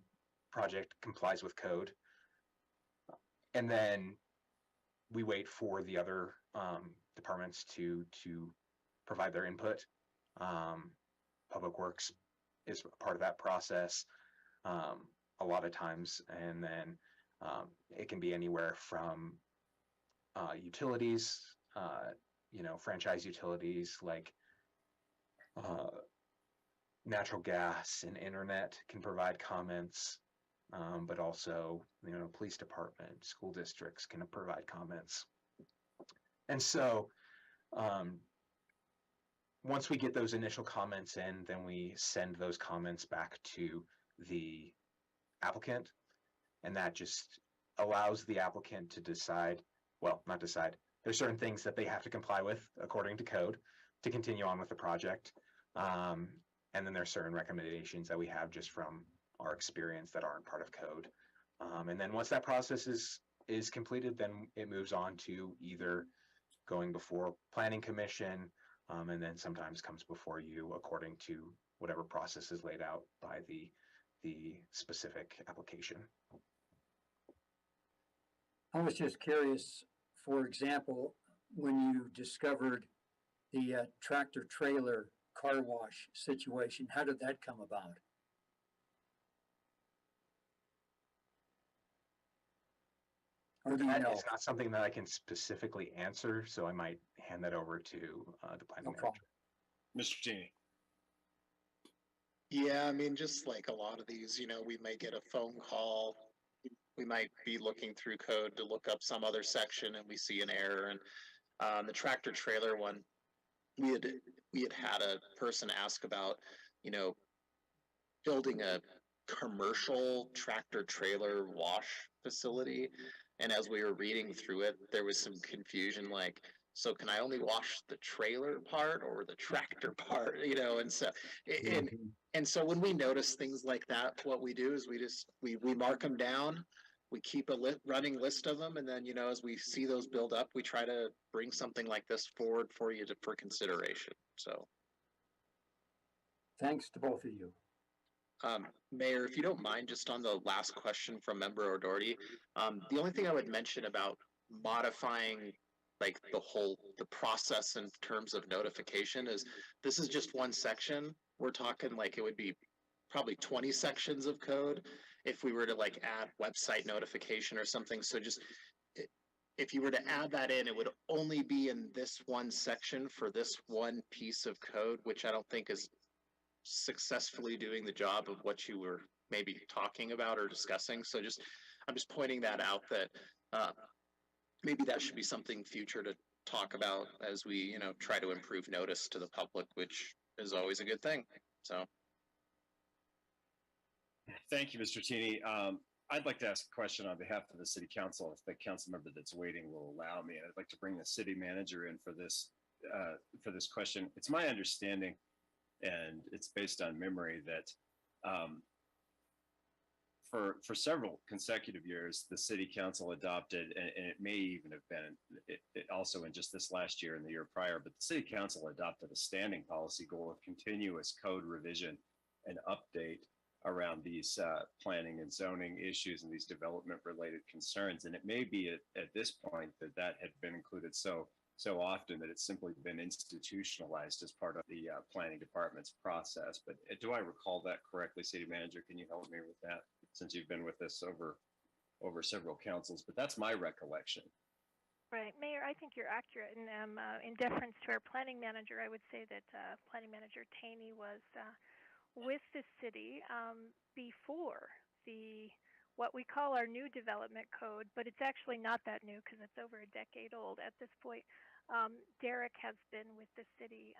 project complies with code. And then we wait for the other departments to provide their input. Public Works is part of that process a lot of times, and then it can be anywhere from utilities, franchise utilities like natural gas and internet can provide comments, but also, police department, school districts can provide comments. And so once we get those initial comments in, then we send those comments back to the applicant, and that just allows the applicant to decide, well, not decide, there's certain things that they have to comply with according to code to continue on with the project. And then there's certain recommendations that we have just from our experience that aren't part of code. And then once that process is completed, then it moves on to either going before Planning Commission, and then sometimes comes before you according to whatever process is laid out by the specific application. I was just curious, for example, when you discovered the tractor trailer car wash situation, how did that come about? Or do you know? It's not something that I can specifically answer, so I might hand that over to the planning manager. Mr. Genie. Yeah, I mean, just like a lot of these, we may get a phone call. We might be looking through code to look up some other section and we see an error. And the tractor trailer one, we had a person ask about, building a commercial tractor trailer wash facility. And as we were reading through it, there was some confusion, like, so can I only wash the trailer part or the tractor part, and so, and so when we notice things like that, what we do is we mark them down, we keep a running list of them. And then, as we see those build up, we try to bring something like this forward for you for consideration. So. Thanks to both of you. Mayor, if you don't mind, just on the last question from Member O'Doherty, the only thing I would mention about modifying like the process in terms of notification is this is just one section. We're talking like it would be probably 20 sections of code if we were to like add website notification or something. So just if you were to add that in, it would only be in this one section for this one piece of code, which I don't think is successfully doing the job of what you were maybe talking about or discussing. So I'm just pointing that out, that maybe that should be something future to talk about as we, you know, try to improve notice to the public, which is always a good thing. So. Thank you, Mr. Tini. I'd like to ask a question on behalf of the city council, if the council member that's waiting will allow me. I'd like to bring the city manager in for this question. It's my understanding, and it's based on memory, that for several consecutive years, the city council adopted, and it may even have been it also in just this last year and the year prior, but the city council adopted a standing policy goal of continuous code revision and update around these planning and zoning issues and these development related concerns. And it may be at this point that had been included so often that it's simply been institutionalized as part of the planning department's process. But do I recall that correctly, city manager? Can you help me with that, since you've been with us over several councils? But that's my recollection. Right, Mayor, I think you're accurate, and in deference to our planning manager, I would say that planning manager Taney was with the city before what we call our new development code, but it's actually not that new because it's over a decade old at this point. Derek has been with the city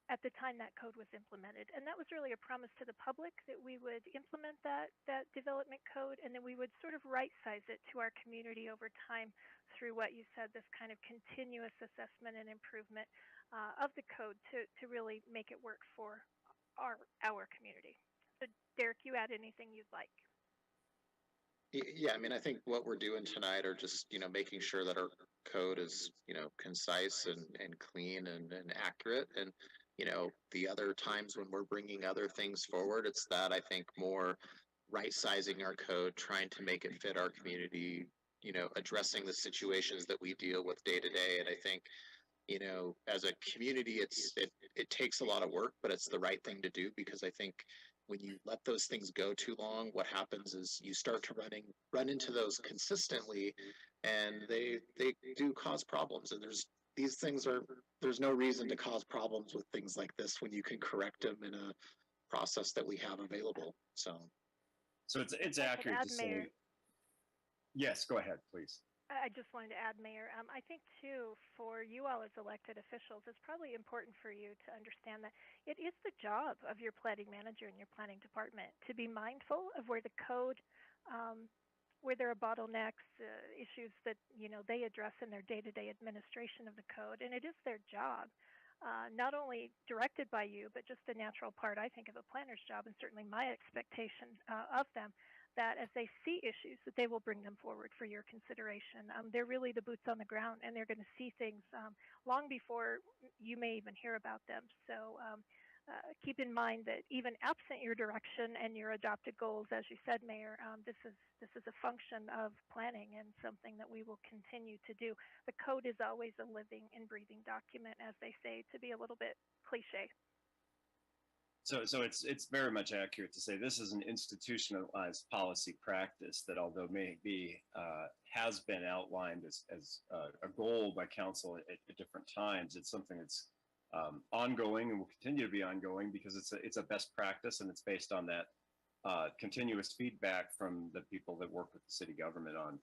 at the time that code was implemented, and that was really a promise to the public that we would implement that development code, and then we would sort of right size it to our community over time through what you said, this kind of continuous assessment and improvement of the code to really make it work for our community. So Derek, you add anything you'd like? Yeah, I mean, I think what we're doing tonight are just, you know, making sure that our code is, you know, concise and clean and accurate. And, you know, the other times when we're bringing other things forward, it's that, I think, more right sizing our code, trying to make it fit our community, you know, addressing the situations that we deal with day to day. And I think, you know, as a community, it takes a lot of work, but it's the right thing to do, because I think when you let those things go too long, what happens is you start to run into those consistently, and they do cause problems. And there's no reason to cause problems with things like this when you can correct them in a process that we have available. So it's accurate to say. Yes, go ahead, please. I just wanted to add, Mayor, I think, too, for you all as elected officials, it's probably important for you to understand that it is the job of your planning manager and your planning department to be mindful of where the code, where there are bottlenecks, issues that, you know, they address in their day-to-day administration of the code. And it is their job, not only directed by you, but just a natural part, I think, of a planner's job, and certainly my expectation of them, that as they see issues, that they will bring them forward for your consideration. They're really the boots on the ground, and they're going to see things long before you may even hear about them. So keep in mind that even absent your direction and your adopted goals, as you said, Mayor, this is a function of planning and something that we will continue to do. The code is always a living and breathing document, as they say, to be a little bit cliche. So it's very much accurate to say this is an institutionalized policy practice that, although maybe has been outlined as a goal by council at different times, it's something that's ongoing and will continue to be ongoing, because it's a best practice, and it's based on that continuous feedback from the people that work with the city government on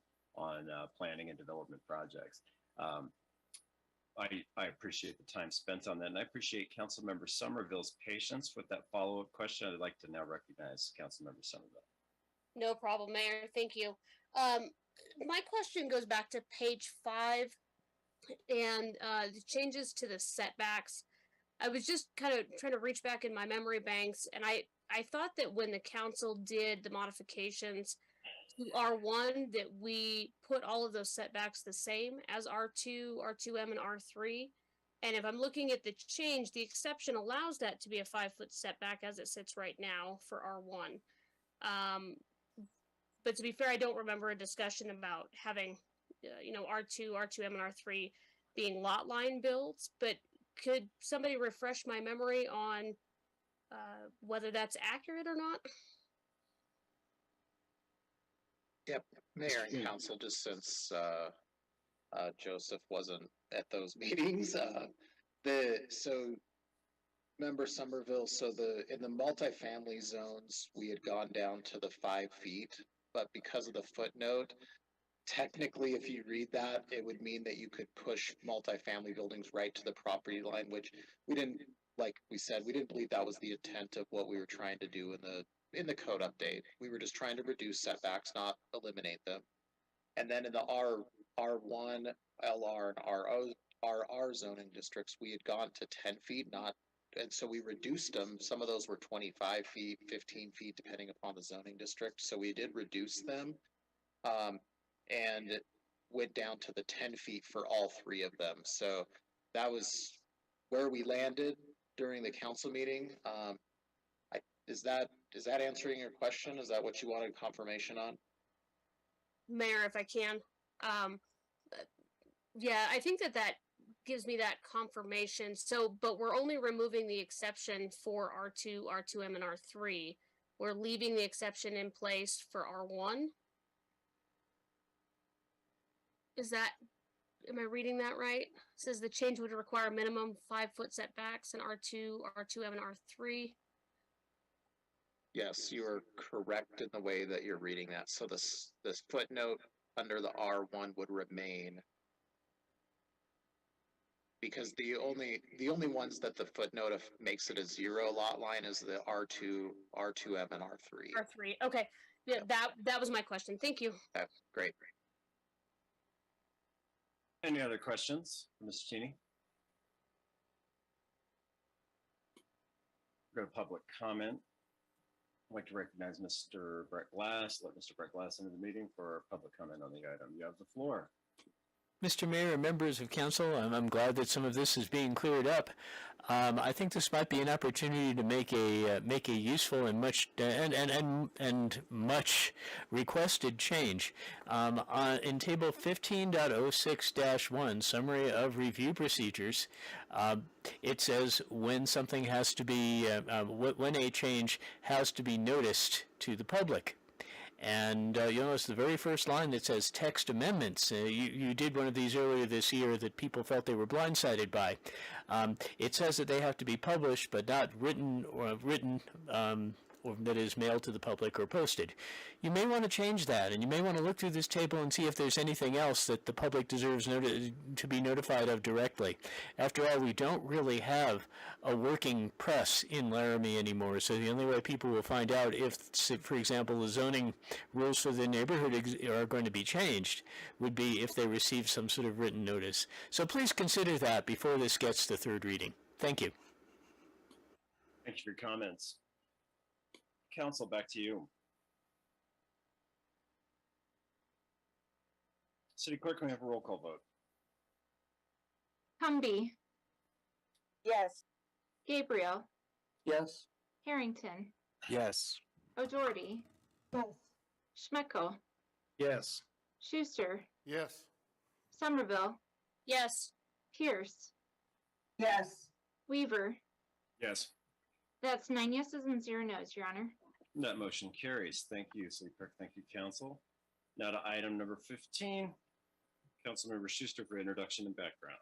planning and development projects. I appreciate the time spent on that, and I appreciate Councilmember Somerville's patience with that follow-up question. I'd like to now recognize Councilmember Somerville. No problem, Mayor. Thank you. My question goes back to page 5 and the changes to the setbacks. I was just kind of trying to reach back in my memory banks, and I thought that when the council did the modifications to R1, that we put all of those setbacks the same as R2, R2M, and R3. And if I'm looking at the change, the exception allows that to be a 5-foot setback as it sits right now for R1. But to be fair, I don't remember a discussion about having, R2, R2M, and R3 being lot line builds. But could somebody refresh my memory on whether that's accurate or not. Yep, Mayor and Council, just since Joseph wasn't at those meetings, so member Somerville, so in the multifamily zones, we had gone down to the 5 feet, but because of the footnote, technically, if you read that, it would mean that you could push multifamily buildings right to the property line, which we didn't, like we said, we didn't believe that was the intent of what we were trying to do in the code update. We were just trying to reduce setbacks, not eliminate them. And then in the R1, LR, and RR zoning districts, we had gone to 10 feet, and so we reduced them. Some of those were 25 feet, 15 feet, depending upon the zoning district. So we did reduce them. And went down to the 10 feet for all 3 of them. So that was where we landed during the council meeting. Is that answering your question? Is that what you wanted confirmation on? Mayor, if I can. Yeah, I think that gives me that confirmation. So, but we're only removing the exception for R2, R2M, and R3. We're leaving the exception in place for R1. Am I reading that right? It says the change would require minimum 5-foot setbacks in R2, R2M, and R3. Yes, you are correct in the way that you're reading that. So this footnote under the R1 would remain, because the only ones that the footnote makes it a 0 lot line is the R2, R2M, and R3. R3. Okay. Yeah, that was my question. Thank you. Okay, great. Any other questions for Mr. Cheney? Go to public comment. I'd like to recognize Mr. Brett Glass. Let Mr. Brett Glass into the meeting for public comment on the item. You have the floor. Mr. Mayor and members of council, I'm glad that some of this is being cleared up. I think this might be an opportunity to make a useful and much much requested change. In table 15.06-1, summary of review procedures, it says when something has to be when a change has to be noticed to the public. And you'll notice the very first line that says text amendments. You did one of these earlier this year that people felt they were blindsided by. It says that they have to be published, but not written or that is mailed to the public or posted. You may want to change that, and you may want to look through this table and see if there's anything else that the public deserves to be notified of directly. After all, we don't really have a working press in Laramie anymore, so the only way people will find out if, for example, the zoning rules for the neighborhood are going to be changed would be if they receive some sort of written notice. So please consider that before this gets to third reading. Thank you. Thank you for your comments. Council, back to you. City Clerk, can we have a roll call vote? Humby, Yes. Gabriel, Yes. Harrington, Yes. O'Doherty, Yes. Schmeckel, Yes. Schuster, Yes. Somerville, Yes. Pierce, Yes. Weaver. Yes. That's 9 yeses and 0 noes, Your Honor. That motion carries. Thank you, City Clerk. Thank you, Council. Now to item number 15. Councilmember Schuster for introduction and background.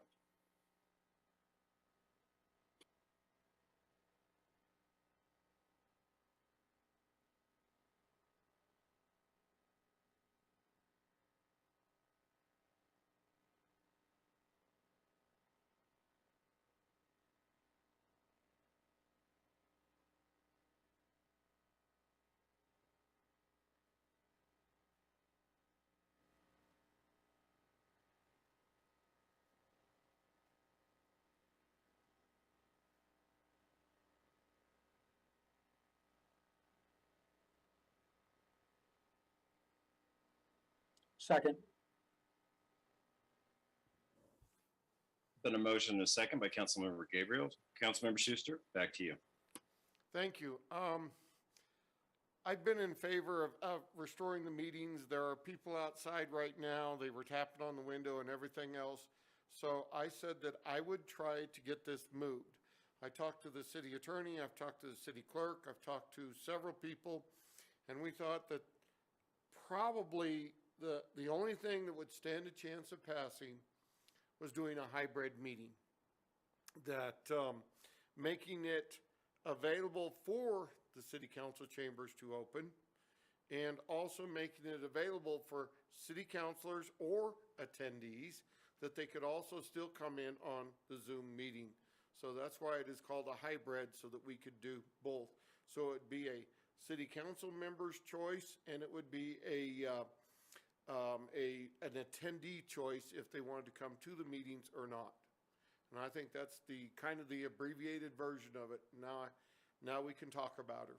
Second. Been a motion and a second by Councilmember Gabriel. Councilmember Schuster, back to you. Thank you. I've been in favor of restoring the meetings. There are people outside right now. They were tapping on the window and everything else. So I said that I would try to get this moved. I talked to the city attorney, I've talked to the city clerk, I've talked to several people, and we thought that probably the only thing that would stand a chance of passing was doing a hybrid meeting. That making it available for the city council chambers to open, and also making it available for city councilors or attendees that they could also still come in on the Zoom meeting. So that's why it is called a hybrid, so that we could do both. So it'd be a city council member's choice, and it would be an attendee choice if they wanted to come to the meetings or not. And I think that's the kind of the abbreviated version of it. Now we can talk about her.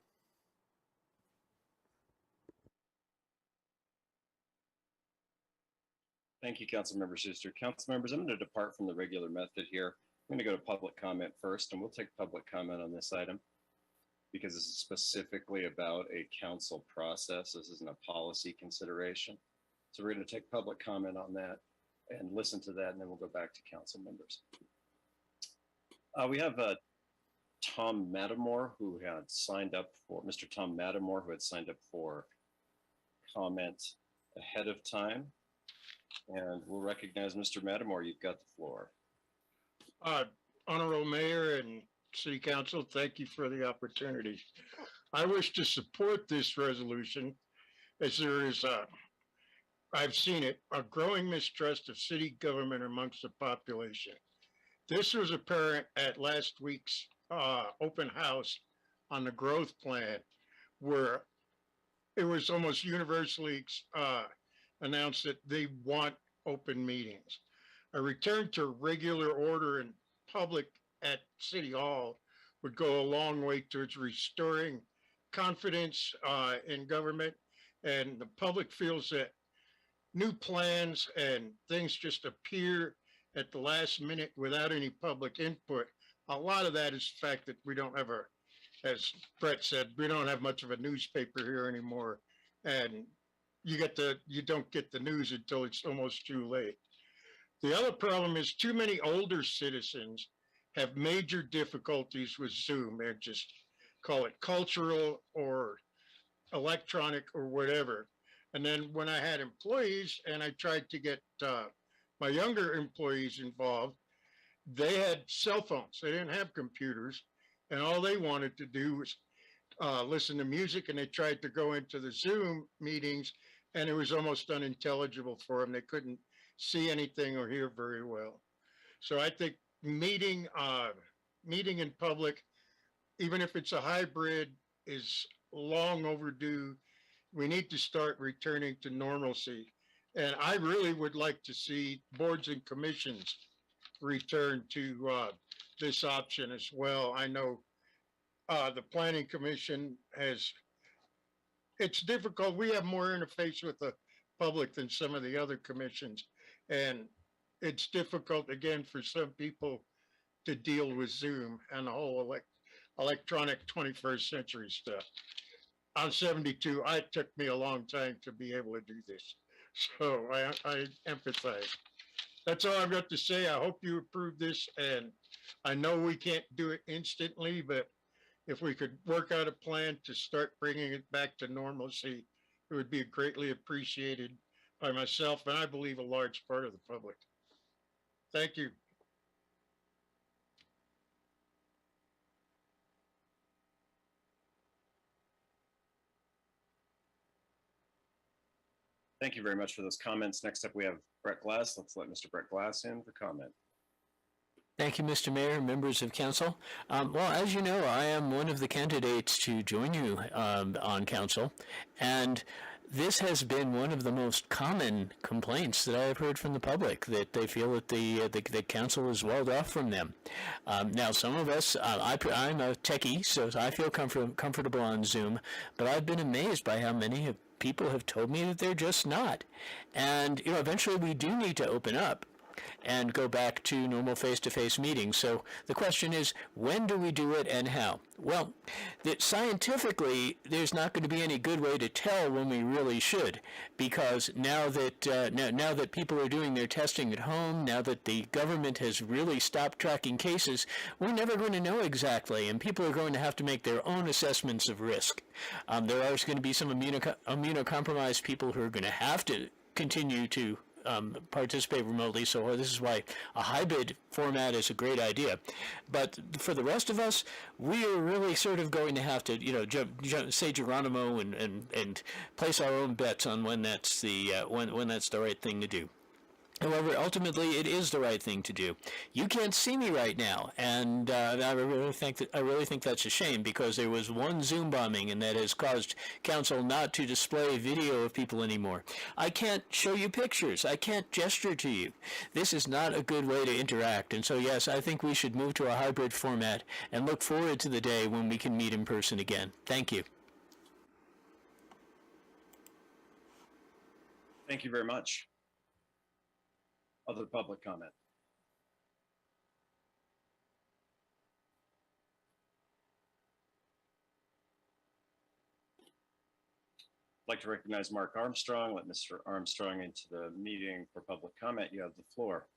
Thank you, Councilmember Schuster. Council members, I'm going to depart from the regular method here. I'm going to go to public comment first, and we'll take public comment on this item because this is specifically about a council process. This isn't a policy consideration. So we're going to take public comment on that and listen to that, and then we'll go back to council members. We have Tom Mattamore, who had signed up for, Mr. Tom Mattamore, who had signed up for comment ahead of time. And we'll recognize Mr. Mattamore. You've got the floor. Honorable Mayor and City Council, thank you for the opportunity. I wish to support this resolution as there is, I've seen it, a growing mistrust of city government amongst the population. This was apparent at last week's open house on the growth plan, where it was almost universally announced that they want open meetings. A return to regular order in public at City Hall would go a long way towards restoring confidence in government, and the public feels that new plans and things just appear at the last minute without any public input. A lot of that is the fact that we don't have as Brett said, we don't have much of a newspaper here anymore, and you don't get the news until it's almost too late. The other problem is too many older citizens have major difficulties with Zoom. They just call it cultural or electronic or whatever. And then when I had employees and I tried to get my younger employees involved, they had cell phones. They didn't have computers. And all they wanted to do was listen to music, and they tried to go into the Zoom meetings, and it was almost unintelligible for them. They couldn't see anything or hear very well. So I think meeting in public, even if it's a hybrid, is long overdue. We need to start returning to normalcy. And I really would like to see boards and commissions return to this option as well. I know the Planning Commission it's difficult. We have more interface with the public than some of the other commissions. And it's difficult, again, for some people to deal with Zoom and the whole electronic 21st century stuff. I'm 72. It took me a long time to be able to do this. So I empathize. That's all I've got to say. I hope you approve this. And I know we can't do it instantly, but if we could work out a plan to start bringing it back to normalcy, it would be greatly appreciated by myself and I believe a large part of the public. Thank you. Thank you very much for those comments. Next up, we have Brett Glass. Let's let Mr. Brett Glass in for comment. Thank you, Mr. Mayor, members of council. Well, as you know, I am one of the candidates to join you on council, and this has been one of the most common complaints that I have heard from the public, that they feel that the council is walled off from them. Now, some of us, I'm a techie, so I feel comfortable on Zoom, but I've been amazed by how many people have told me that they're just not. And, eventually we do need to open up. and go back to normal face-to-face meetings. So the question is, when do we do it and how? Well, scientifically, there's not going to be any good way to tell when we really should, because now that people are doing their testing at home, now that the government has really stopped tracking cases, we're never going to know exactly, and people are going to have to make their own assessments of risk. There are going to be some immunocompromised people who are going to have to continue to participate remotely, so this is why a hybrid format is a great idea. But for the rest of us, we are really sort of going to have to, say Geronimo and place our own bets on when that's the when that's the right thing to do. However, ultimately, it is the right thing to do. You can't see me right now, and I really think that's a shame, because there was one Zoom bombing, and that has caused council not to display video of people anymore. I can't show you pictures. I can't gesture to you. This is not a good way to interact, and so yes, I think we should move to a hybrid format and look forward to the day when we can meet in person again. Thank you. Thank you very much. Other public comment? I'd like to recognize Mark Armstrong. Let Mr. Armstrong into the meeting for public comment. You have the floor.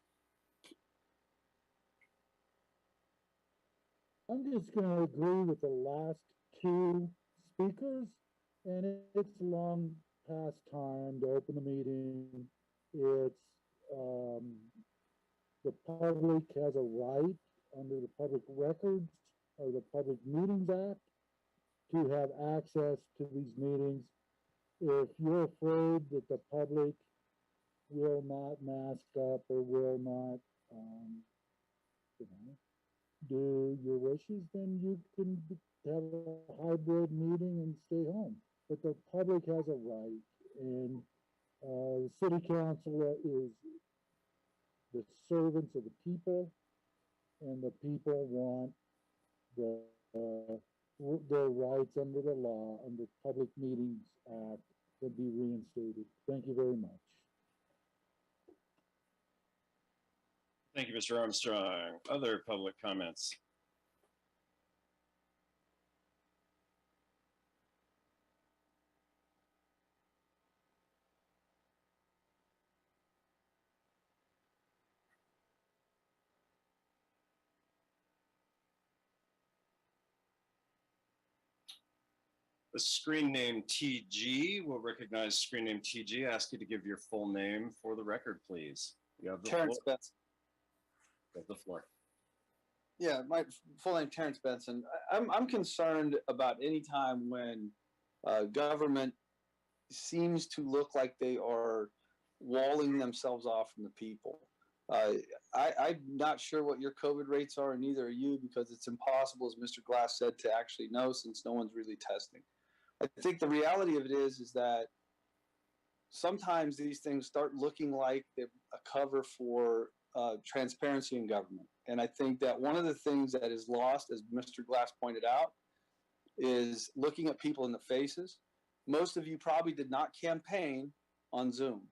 I'm just going to agree with the last two speakers, and it's long past time to open the meeting. It's the public has a right under the Public Records or the Public Meetings Act to have access to these meetings. If you're afraid that the public will not mask up or will not, do your wishes, then you can have a hybrid meeting and stay home. But the public has a right, and the city council is the servants of the people, and the people want their rights under the law, under Public Meetings Act, to be reinstated. Thank you very much. Thank you, Mr. Armstrong. Other public comments? The screen name TG will recognize screen name TG. Ask you to give your full name for the record, please. You have the Terrence floor. Benson. You have the floor. Yeah, my full name Terrence Benson. I'm concerned about any time when government seems to look like they are walling themselves off from the people. I'm not sure what your COVID rates are, and neither are you, because it's impossible, as Mr. Glass said, to actually know, since no one's really testing. I think the reality of it is that sometimes these things start looking like they're a cover for transparency in government. And I think that one of the things that is lost, as Mr. Glass pointed out, is looking at people in the faces. Most of you probably did not campaign on Zoom.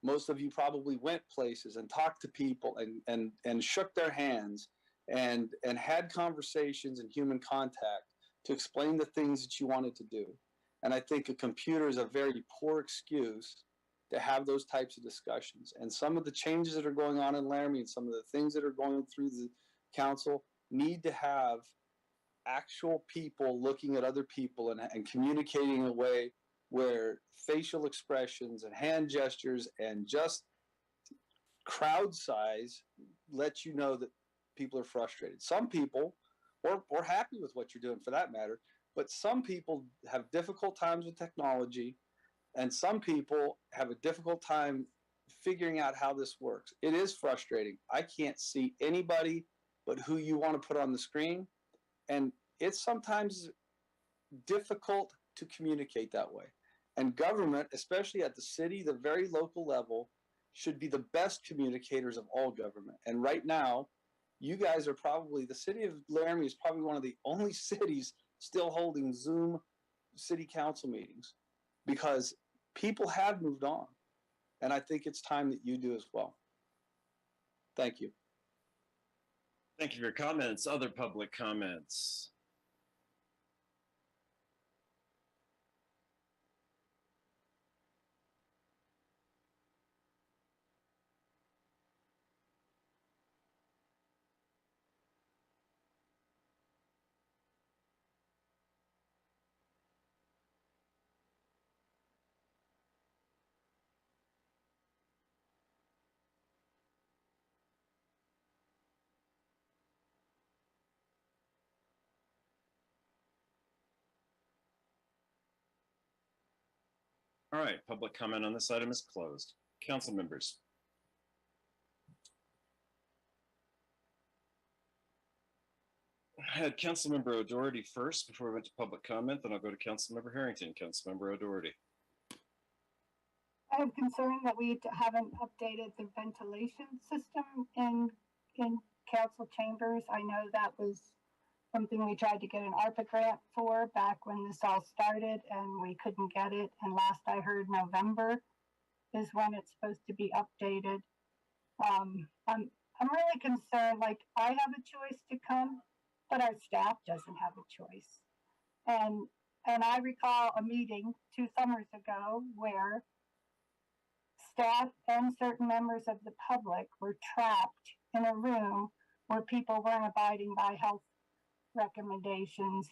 Most of you probably went places and talked to people and shook their hands and had conversations and human contact to explain the things that you wanted to do. And I think a computer is a very poor excuse to have those types of discussions. And some of the changes that are going on in Laramie and some of the things that are going through the council need to have actual people looking at other people and communicating in a way where facial expressions and hand gestures and just crowd size let you know that people are frustrated. Some people or happy with what you're doing, for that matter, but some people have difficult times with technology, and some people have a difficult time figuring out how this works. It is frustrating. I can't see anybody but who you want to put on the screen, and it's sometimes difficult to communicate that way. And government, especially at the city, the very local level, should be the best communicators of all government. And right now, you guys are probably, the city of Laramie is probably one of the only cities still holding Zoom city council meetings, because people have moved on. And I think it's time that you do as well. Thank you. Thank you for your comments. Other public comments? All right, public comment on this item is closed. Council members. I had Councilmember O'Doherty first before we went to public comment, then I'll go to Councilmember Harrington. Councilmember O'Doherty. I have concern that we haven't updated the ventilation system in council chambers. I know that was something we tried to get an ARPA grant for back when this all started, and we couldn't get it. And last I heard, November is when it's supposed to be updated. I'm really concerned. Like, I have a choice to come, but our staff doesn't have a choice. And I recall a meeting 2 summers ago where staff and certain members of the public were trapped in a room where people weren't abiding by health recommendations,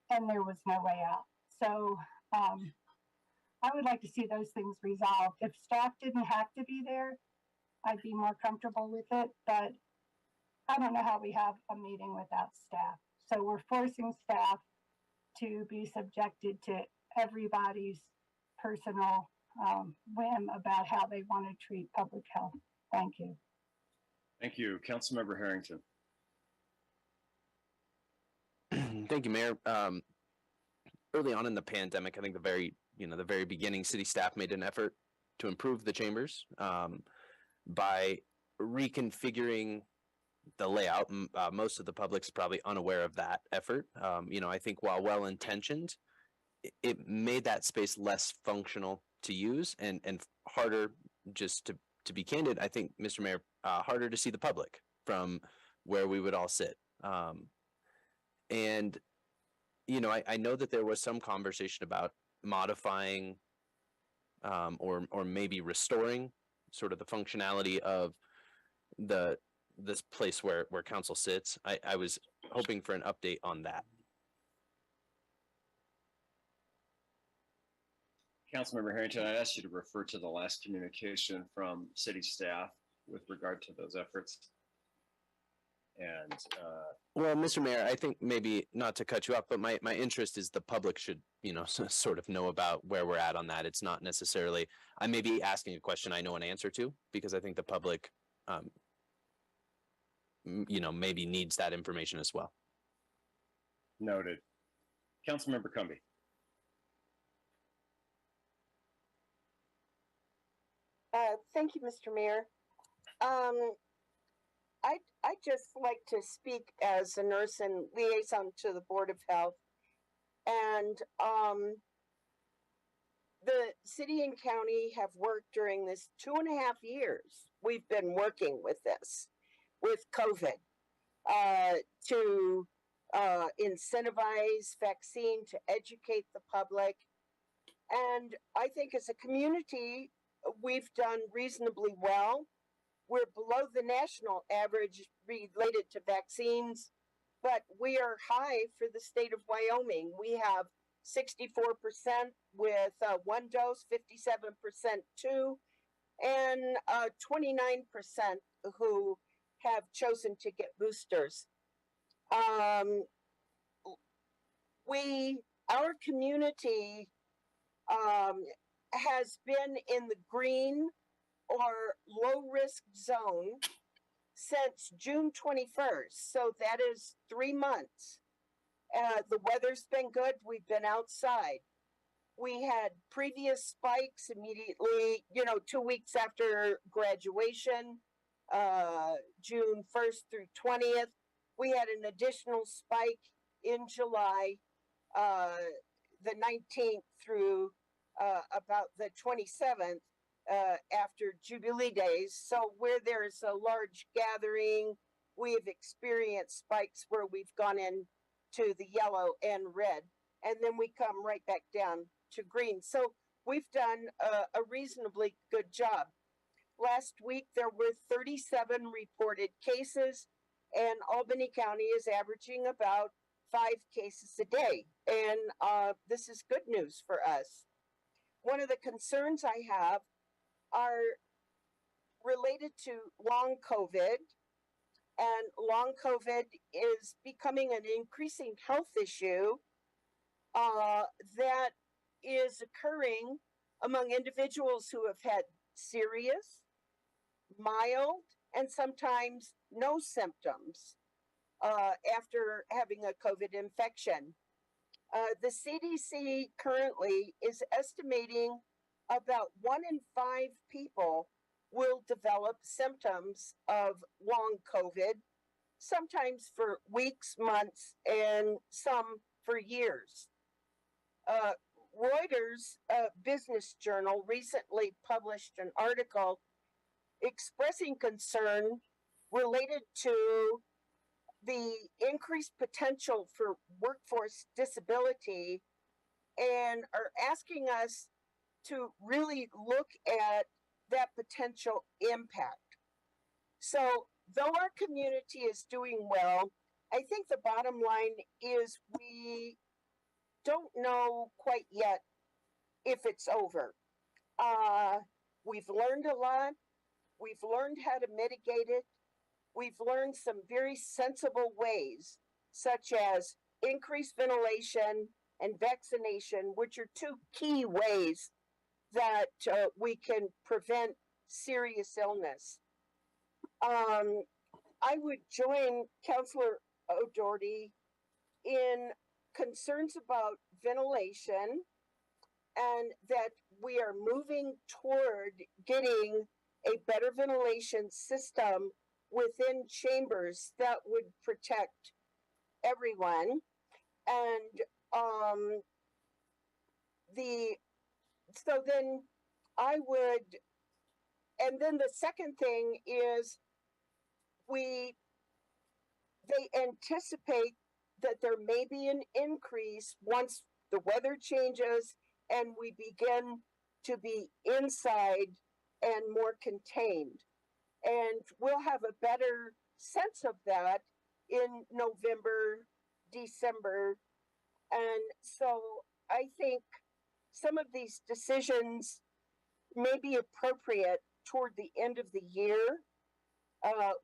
and there was no way out. So I would like to see those things resolved. If staff didn't have to be there, I'd be more comfortable with it, but I don't know how we have a meeting without staff. So we're forcing staff to be subjected to everybody's personal whim about how they want to treat public health. Thank you. Thank you. Councilmember Harrington. Thank you, Mayor. Early on in the pandemic, I think the very beginning, city staff made an effort to improve the chambers by reconfiguring the layout. Most of the public's probably unaware of that effort. I think while well-intentioned, it made that space less functional to use and harder, just to be candid, I think, Mr. Mayor, harder to see the public from where we would all sit. And, I know that there was some conversation about modifying or maybe restoring sort of the functionality of this place where council sits. I was hoping for an update on that. Councilmember Harrington, I asked you to refer to the last communication from city staff with regard to those efforts. And well, Mr. Mayor, I think maybe not to cut you off, but my interest is the public should, sort of know about where we're at on that. It's not necessarily, I may be asking a question I know an answer to, because I think the public, maybe needs that information as well. Noted. Councilmember Cumby. Thank you, Mr. Mayor. I'd just like to speak as a nurse and liaison to the Board of Health. And the city and county have worked during this 2.5 years. We've been working with this, with COVID, to incentivize vaccine, to educate the public. And I think as a community, we've done reasonably well. We're below the national average related to vaccines, but we are high for the state of Wyoming. We have 64% with 1 dose, 57% 2, and 29% who have chosen to get boosters. Our community has been in the green or low risk zone since June 21st. So that is 3 months. The weather's been good. We've been outside. We had previous spikes immediately, 2 weeks after graduation, June 1st through 20th. We had an additional spike in July, the 19th through about the 27th. after Jubilee days. So where there's a large gathering, we have experienced spikes where we've gone in to the yellow and red, and then we come right back down to green. So we've done a reasonably good job. Last week, there were 37 reported cases, and Albany County is averaging about 5 cases a day. And this is good news for us. One of the concerns I have are related to long COVID. And long COVID is becoming an increasing health issue that is occurring among individuals who have had serious, mild, and sometimes no symptoms after having a COVID infection. The CDC currently is estimating about 1 in 5 people will develop symptoms of long COVID, sometimes for weeks, months, and some for years. Reuters Business Journal recently published an article expressing concern related to the increased potential for workforce disability and are asking us to really look at that potential impact. So though our community is doing well, I think the bottom line is we don't know quite yet if it's over. We've learned a lot. We've learned how to mitigate it. We've learned some very sensible ways, such as increased ventilation and vaccination, which are 2 key ways that we can prevent serious illness. I would join Councillor O'Doherty in concerns about ventilation and that we are moving toward getting a better ventilation system within chambers that would protect everyone. And so then I would, and then the second thing is they anticipate that there may be an increase once the weather changes and we begin to be inside and more contained. And we'll have a better sense of that in November, December. And so I think some of these decisions may be appropriate toward the end of the year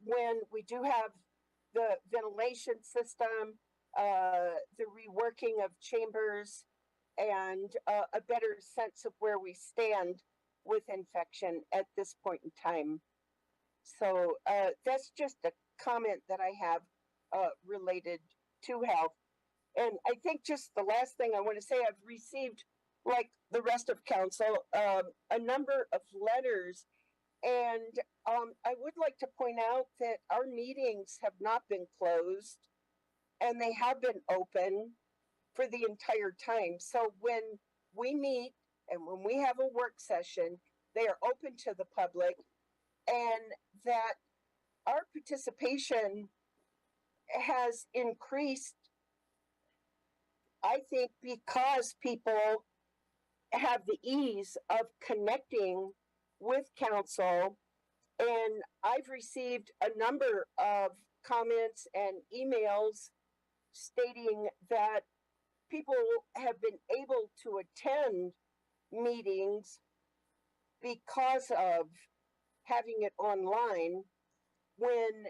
when we do have the ventilation system, the reworking of chambers, and a better sense of where we stand with infection at this point in time. So that's just a comment that I have related to health. And I think just the last thing I want to say, I've received, like the rest of council, a number of letters. And I would like to point out that our meetings have not been closed and they have been open for the entire time. So when we meet and when we have a work session, they are open to the public, and that our participation has increased, I think, because people have the ease of connecting with council. And I've received a number of comments and emails stating that people have been able to attend meetings because of having it online when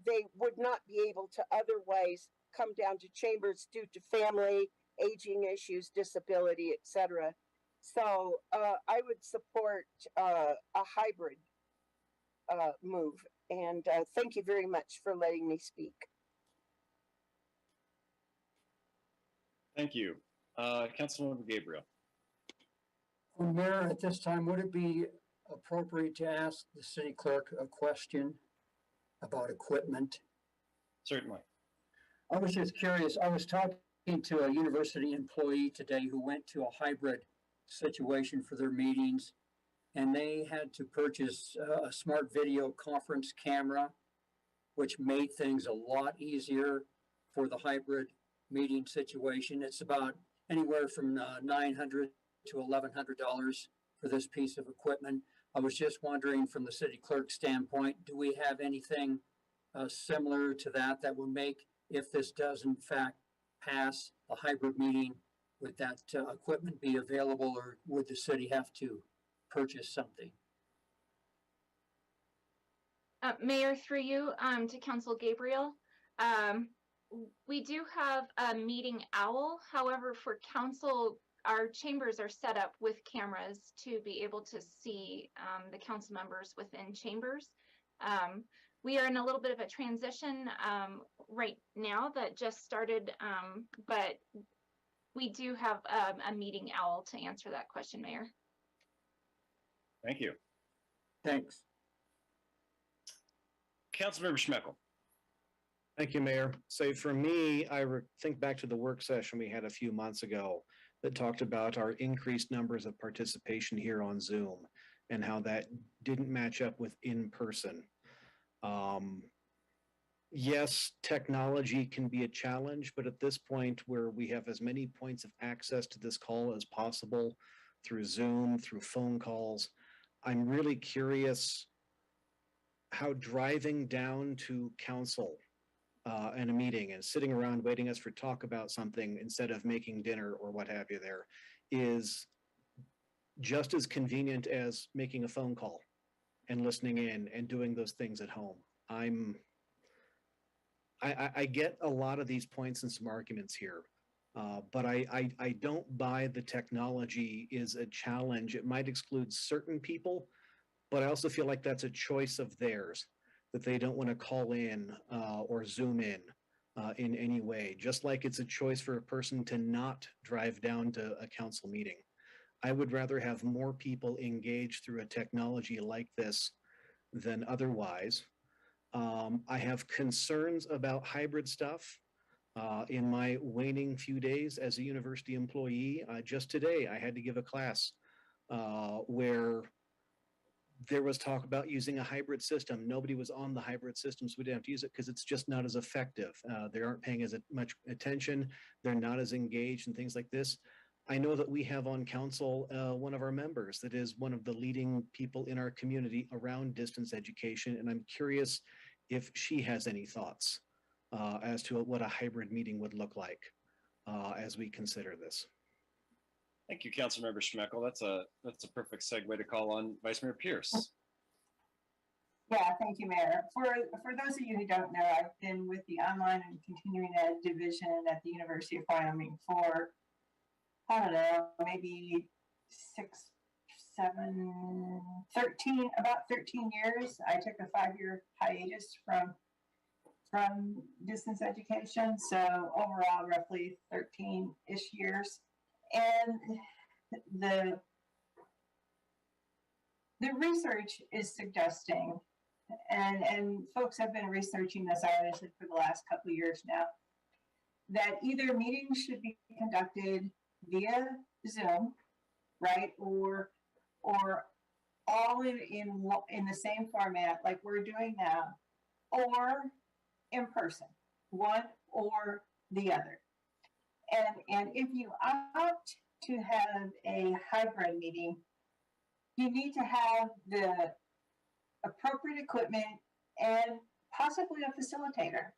they would not be able to otherwise come down to chambers due to family, aging issues, disability, etc. So I would support a hybrid move. And thank you very much for letting me speak. Thank you. Councilmember Gabriel. Mayor, at this time, would it be appropriate to ask the city clerk a question about equipment? Certainly. I was just curious. I was talking to a university employee today who went to a hybrid situation for their meetings. and they had to purchase a smart video conference camera, which made things a lot easier for the hybrid meeting situation. It's about anywhere from $900 to $1,100 for this piece of equipment. I was just wondering, from the city clerk standpoint, do we have anything similar to that that would make, if this does in fact pass a hybrid meeting, would that equipment be available, or would the city have to purchase something? Mayor, through you to Council Gabriel. We do have a meeting owl. However, for council, our chambers are set up with cameras to be able to see the council members within chambers. We are in a little bit of a transition right now that just started, but we do have a meeting owl to answer that question, Mayor. Thank you. Thanks. Councilmember Schmeckel. Thank you, Mayor. So for me, I think back to the work session we had a few months ago that talked about our increased numbers of participation here on Zoom and how that didn't match up with in person. Yes, technology can be a challenge, but at this point where we have as many points of access to this call as possible through Zoom, through phone calls, I'm really curious how driving down to council and a meeting and sitting around waiting us for talk about something instead of making dinner or what have you there is just as convenient as making a phone call and listening in and doing those things at home. I get a lot of these points and some arguments here, but I don't buy the technology is a challenge. It might exclude certain people, but I also feel like that's a choice of theirs, that they don't want to call in or Zoom in any way, just like it's a choice for a person to not drive down to a council meeting. I would rather have more people engaged through a technology like this than otherwise. I have concerns about hybrid stuff. In my waning few days as a university employee, just today I had to give a class where there was talk about using a hybrid system. Nobody was on the hybrid system, so we didn't have to use it because it's just not as effective. They aren't paying as much attention. They're not as engaged and things like this. I know that we have on council one of our members that is one of the leading people in our community around distance education, and I'm curious if she has any thoughts as to what a hybrid meeting would look like as we consider this. Thank you, Councilmember Schmeckel. That's a perfect segue to call on Vice Mayor Pierce. Yeah, thank you, Mayor. For those of you who don't know, I've been with the Online and Continuing Ed Division at the University of Wyoming for, I don't know, maybe about 13 years. I took a 5-year hiatus from distance education. So overall, roughly 13-ish years. And the research is suggesting, and folks have been researching this obviously for the last couple of years now, that either meetings should be conducted via Zoom, right, or all in the same format like we're doing now, or in person, one or the other. And if you opt to have a hybrid meeting, you need to have the appropriate equipment and possibly a facilitator,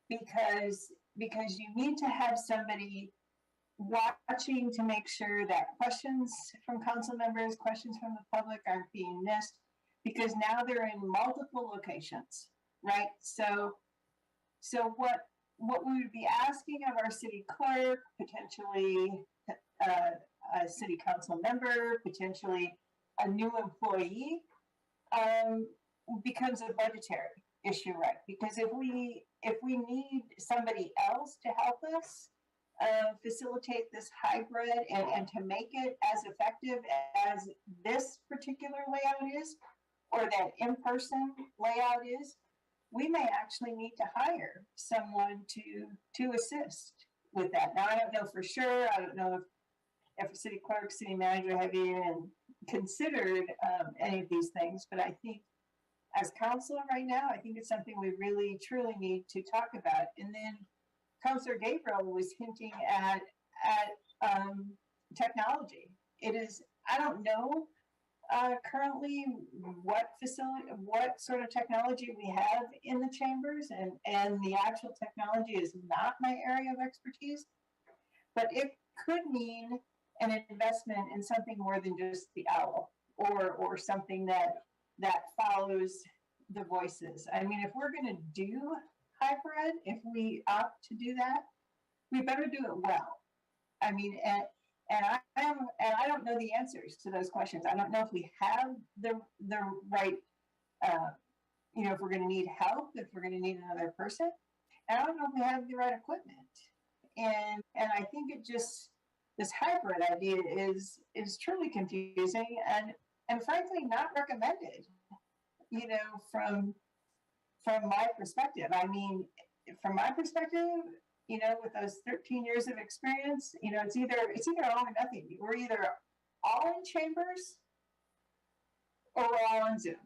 because you need to have somebody watching to make sure that questions from council members, questions from the public aren't being missed, because now they're in multiple locations, right? So what we would be asking of our city clerk, potentially a city council member, potentially a new employee, becomes a budgetary issue, right? Because if we need somebody else to help us facilitate this hybrid and to make it as effective as this particular layout is, or that in-person layout is, we may actually need to hire someone to assist with that. Now, I don't know for sure. I don't know if a city clerk, city manager have even considered any of these things, but I think as council right now, I think it's something we really truly need to talk about. And then Councilor Gabriel was hinting at technology. It is, I don't know currently what sort of technology we have in the chambers, and the actual technology is not my area of expertise, but it could mean an investment in something more than just the owl, or something that follows the voices. I mean, if we're going to do hybrid, if we opt to do that, we better do it well. I mean, and I don't know the answers to those questions. I don't know if we have the right, if we're going to need help, if we're going to need another person. And I don't know if we have the right equipment. And I think this hybrid idea is truly confusing and frankly not recommended, from my perspective. I mean, from my perspective, with those 13 years of experience, it's either all or nothing. We're either all in chambers or we're all on Zoom.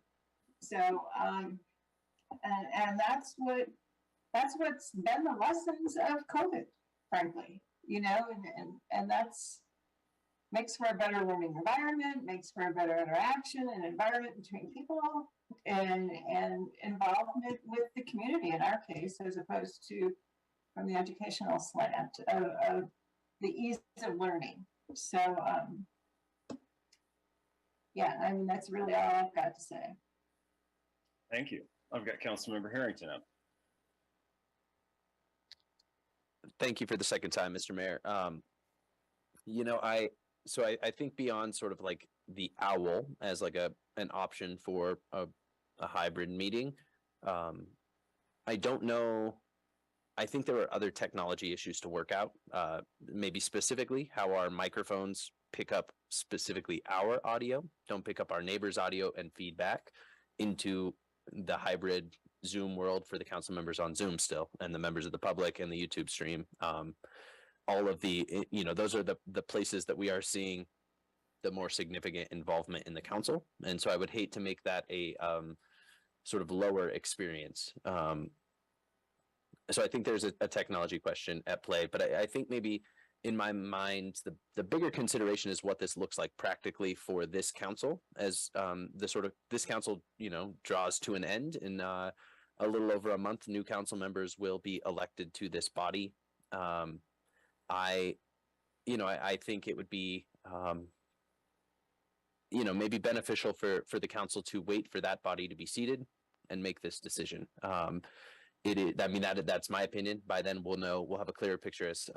So, and that's what's been the lessons of COVID, frankly, and that's makes for a better learning environment, makes for a better interaction and environment between people, and involvement with the community in our case, as opposed to from the educational slant of the ease of learning. So, yeah, I mean, that's really all I've got to say. Thank you. I've got Councilmember Harrington up. Thank you for the second time, Mr. Mayor. I think beyond sort of like the owl as like an option for a hybrid meeting, I don't know. I think there are other technology issues to work out, maybe specifically how our microphones pick up specifically our audio, don't pick up our neighbor's audio and feedback into the hybrid Zoom world for the council members on Zoom still, and the members of the public and the YouTube stream. All of the, those are the places that we are seeing the more significant involvement in the council. And so I would hate to make that a sort of lower experience. So I think there's a technology question at play, but I think maybe in my mind, the bigger consideration is what this looks like practically for this council, as this council, draws to an end in a little over a month. New council members will be elected to this body. I think it would be, maybe beneficial for the council to wait for that body to be seated and make this decision. It is, I mean, that's my opinion. By then we'll have a clearer picture as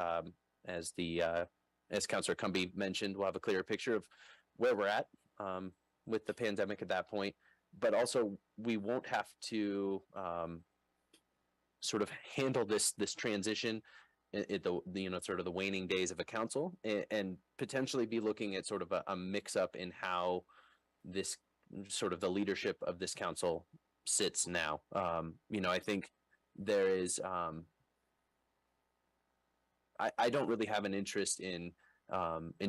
Councilor Cumby mentioned, we'll have a clearer picture of where we're at with the pandemic at that point. But also we won't have to sort of handle this transition at the sort of the waning days of a council, and potentially be looking at sort of a mix up in how this sort of the leadership of this council sits now. I think there is I don't really have an interest in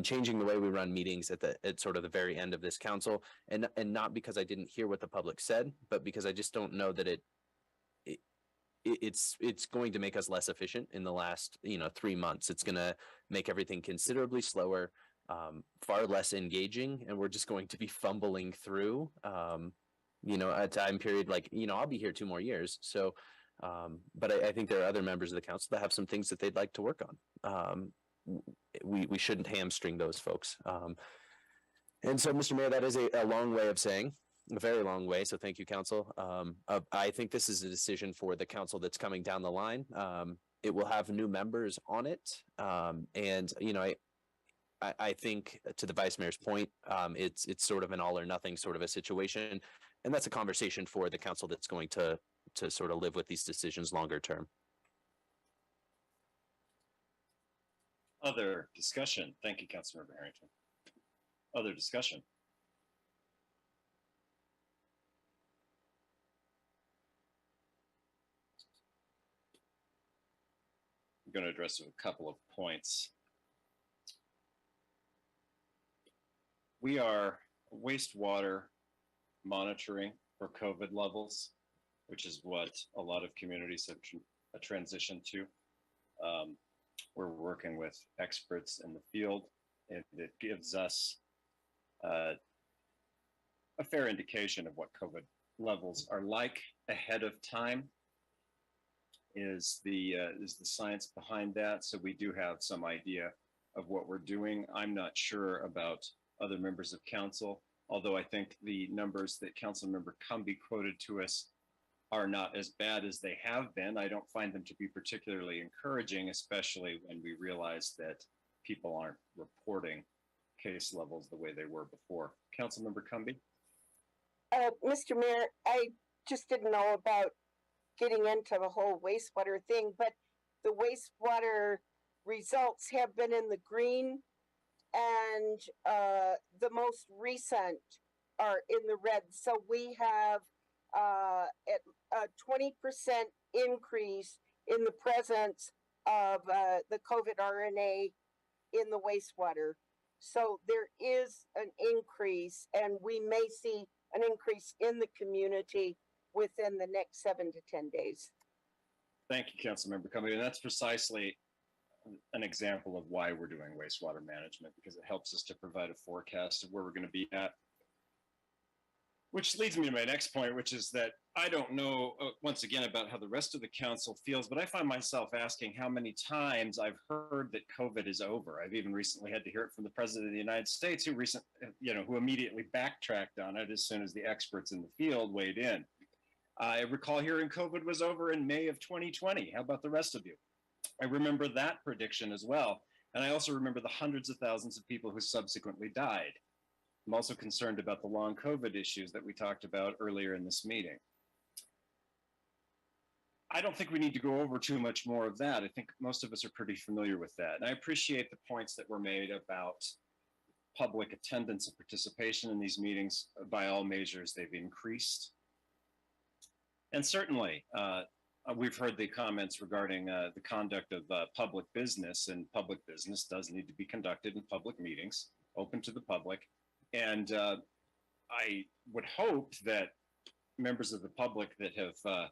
changing the way we run meetings at sort of the very end of this council, and not because I didn't hear what the public said, but because I just don't know that it's going to make us less efficient in the last 3 months. It's going to make everything considerably slower, far less engaging, and we're just going to be fumbling through a time period like I'll be here 2 more years. So but I think there are other members of the council that have some things that they'd like to work on. We shouldn't hamstring those folks. And so, Mr. Mayor, that is a long way of saying, a very long way. So thank you, council. I think this is a decision for the council that's coming down the line. It will have new members on it. And, I think to the vice mayor's point, it's sort of an all or nothing sort of a situation. And that's a conversation for the council that's going to sort of live with these decisions longer term. Other discussion. Thank you, Councilmember Harrington. Other discussion. I'm going to address a couple of points. We are wastewater monitoring for COVID levels, which is what a lot of communities have transitioned to. We're working with experts in the field, and it gives us a fair indication of what COVID levels are like ahead of time. Is the science behind that? So we do have some idea of what we're doing. I'm not sure about other members of council, although I think the numbers that Councilmember Cumby quoted to us are not as bad as they have been. I don't find them to be particularly encouraging, especially when we realize that people aren't reporting case levels the way they were before. Councilmember Cumby? Mr. Mayor, I just didn't know about getting into the whole wastewater thing, but the wastewater results have been in the green, and the most recent are in the red. So we have a 20% increase in the presence of the COVID RNA in the wastewater. So there is an increase, and we may see an increase in the community within the next 7 to 10 days. Thank you, Councilmember Cumby. And that's precisely an example of why we're doing wastewater management, because it helps us to provide a forecast of where we're going to be at. Which leads me to my next point, which is that I don't know, once again, about how the rest of the council feels, but I find myself asking how many times I've heard that COVID is over. I've even recently had to hear it from the President of the United States, who immediately backtracked on it as soon as the experts in the field weighed in. I recall hearing COVID was over in May of 2020. How about the rest of you? I remember that prediction as well. And I also remember the hundreds of thousands of people who subsequently died. I'm also concerned about the long COVID issues that we talked about earlier in this meeting. I don't think we need to go over too much more of that. I think most of us are pretty familiar with that. And I appreciate the points that were made about public attendance and participation in these meetings. By all measures, they've increased. And certainly, we've heard the comments regarding the conduct of public business, and public business does need to be conducted in public meetings, open to the public. And I would hope that members of the public that have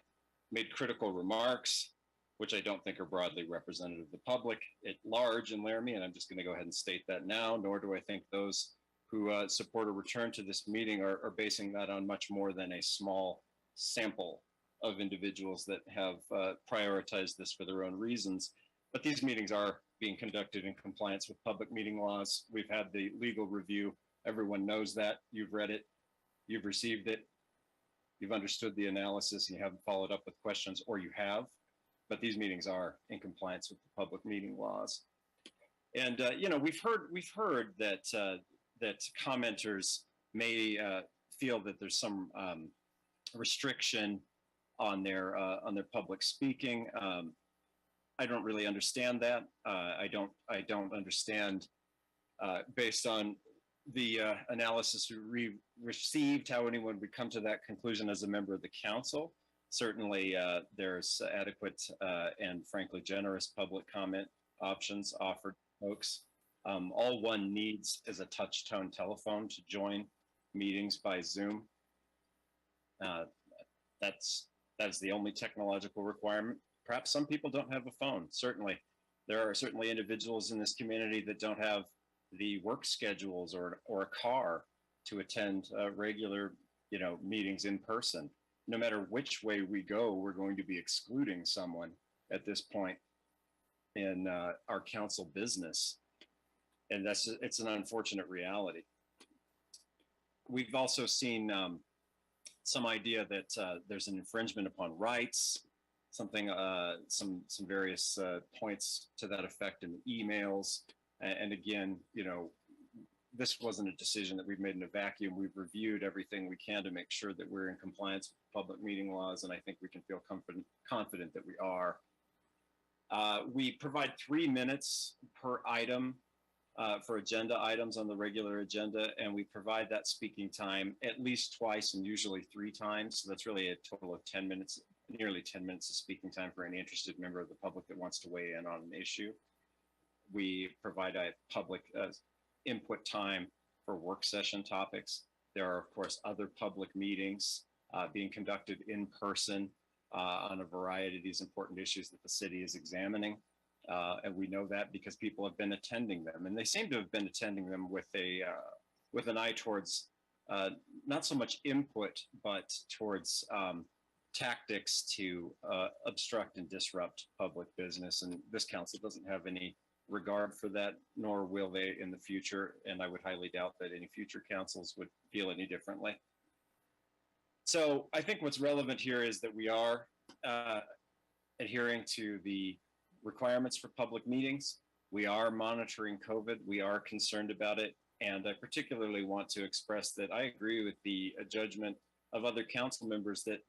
made critical remarks, which I don't think are broadly representative of the public at large in Laramie, and I'm just going to go ahead and state that now, nor do I think those who support a return to this meeting are basing that on much more than a small sample of individuals that have prioritized this for their own reasons. But these meetings are being conducted in compliance with public meeting laws. We've had the legal review. Everyone knows that. You've read it. You've received it. You've understood the analysis, and you haven't followed up with questions, or you have. But these meetings are in compliance with the public meeting laws. And we've heard that that commenters may feel that there's some restriction on their public speaking. I don't really understand that. I don't understand, based on the analysis we received, how anyone would come to that conclusion as a member of the council. Certainly, there's adequate and frankly generous public comment options offered to folks. All one needs is a touch-tone telephone to join meetings by Zoom. That is the only technological requirement. Perhaps some people don't have a phone. Certainly, there are certainly individuals in this community that don't have the work schedules or a car to attend regular, meetings in person. No matter which way we go, we're going to be excluding someone at this point in our council business, and it's an unfortunate reality. We've also seen some idea that there's an infringement upon rights, some various points to that effect in the emails. And again, this wasn't a decision that we've made in a vacuum. We've reviewed everything we can to make sure that we're in compliance with public meeting laws, and I think we can feel confident that we are. We provide 3 minutes per item for agenda items on the regular agenda, and we provide that speaking time at least twice and usually 3 times. So that's really a total of 10 minutes, nearly 10 minutes of speaking time for any interested member of the public that wants to weigh in on an issue. We provide a public input time for work session topics. There are, of course, other public meetings being conducted in person on a variety of these important issues that the city is examining. And we know that because people have been attending them, and they seem to have been attending them with an eye towards not so much input, but towards tactics to obstruct and disrupt public business. And this council doesn't have any regard for that, nor will they in the future. And I would highly doubt that any future councils would feel any differently. So I think what's relevant here is that we are adhering to the requirements for public meetings. We are monitoring COVID. We are concerned about it. And I particularly want to express that I agree with the judgment of other council members that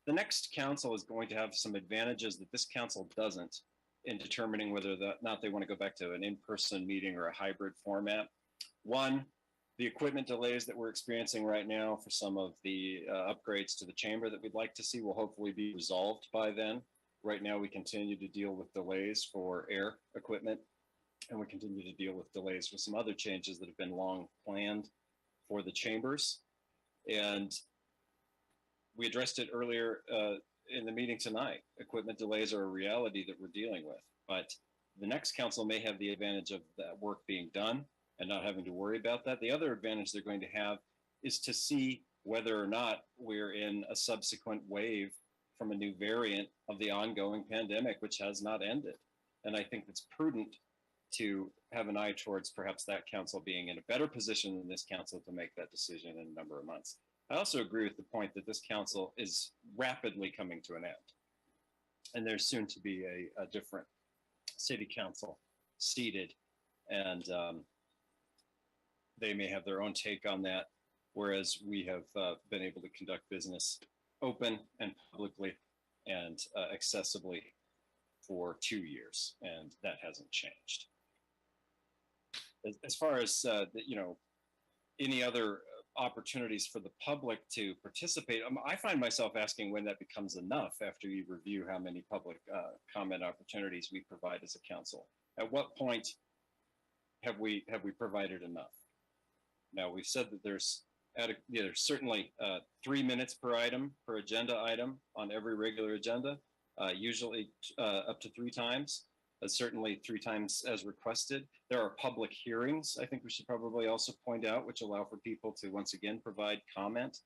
the next council is going to have some advantages that this council doesn't in determining whether or not they want to go back to an in-person meeting or a hybrid format. One, the equipment delays that we're experiencing right now for some of the upgrades to the chamber that we'd like to see will hopefully be resolved by then. Right now, we continue to deal with delays for air equipment, and we continue to deal with delays with some other changes that have been long planned for the chambers. And we addressed it earlier in the meeting tonight. Equipment delays are a reality that we're dealing with, but the next council may have the advantage of that work being done and not having to worry about that. The other advantage they're going to have is to see whether or not we're in a subsequent wave from a new variant of the ongoing pandemic, which has not ended. And I think it's prudent to have an eye towards perhaps that council being in a better position than this council to make that decision in a number of months. I also agree with the point that this council is rapidly coming to an end. And there's soon to be a different city council seated, and they may have their own take on that, whereas we have been able to conduct business open and publicly and accessibly for 2 years, and that hasn't changed. As far as any other opportunities for the public to participate, I find myself asking when that becomes enough after you review how many public comment opportunities we provide as a council. At what point have we provided enough? Now, we've said that there's certainly 3 minutes per agenda item on every regular agenda, usually up to 3 times. Certainly 3 times as requested. There are public hearings, I think we should probably also point out, which allow for people to once again provide comment.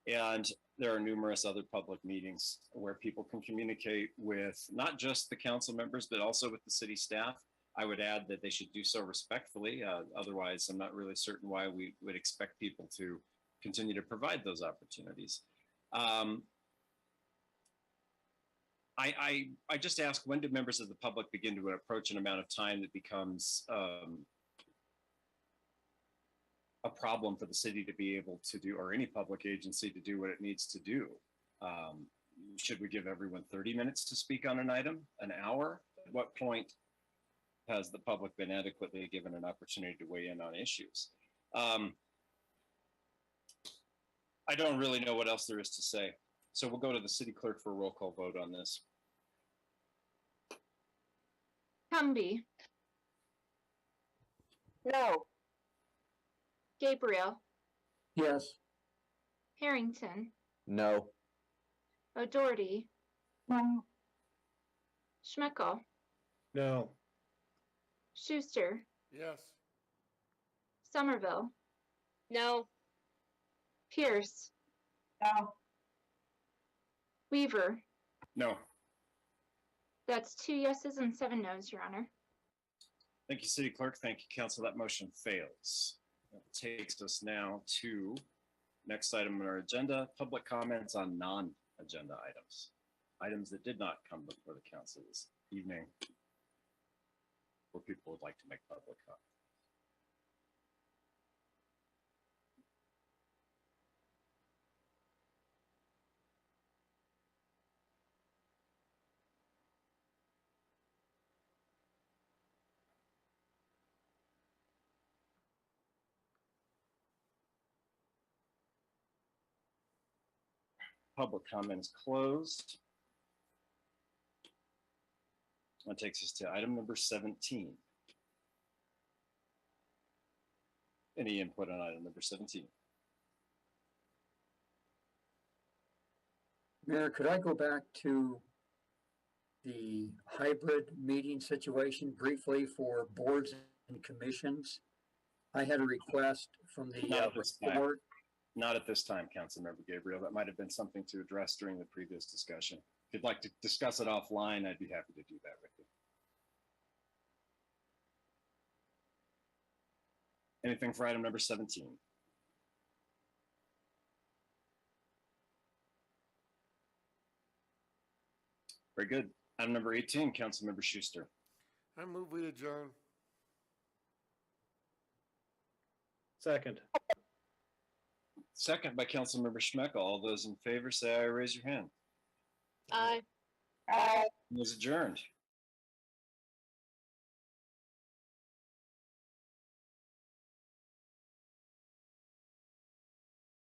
And there are numerous other public meetings where people can communicate with not just the council members, but also with the city staff. I would add that they should do so respectfully. Otherwise, I'm not really certain why we would expect people to continue to provide those opportunities. I just ask, when do members of the public begin to approach an amount of time that becomes a problem for the city to be able to do, or any public agency to do what it needs to do? Should we give everyone 30 minutes to speak on an item, an hour? At what point has the public been adequately given an opportunity to weigh in on issues? I don't really know what else there is to say. So we'll go to the city clerk for a roll call vote on this. Cumby, No. Gabriel, Yes. Harrington, No. O'Doherty, No. Schmeckel, No. Schuster, Yes. Somerville, No. Pierce, No. Weaver. No. That's 2 yeses and 7 noes, Your Honor. Thank you, City Clerk. Thank you, Council. That motion fails. That takes us now to next item on our agenda, public comments on non-agenda items. Items that did not come before the council this evening, where people would like to make public comment. Public comment is closed. That takes us to item number 17. Any input on item number 17? Mayor, could I go back to the hybrid meeting situation briefly for boards and commissions? I had a request from the Not at this time. board. Not at this time, Councilmember Gabriel. That might have been something to address during the previous discussion. If you'd like to discuss it offline, I'd be happy to do that with you. Anything for item number 17? Very good. Item number 18, Councilmember Schuster. I move we adjourn. Second. Second by Councilmember Schmeckel. All those in favor say aye, raise your hand. Aye. Aye. It is adjourned.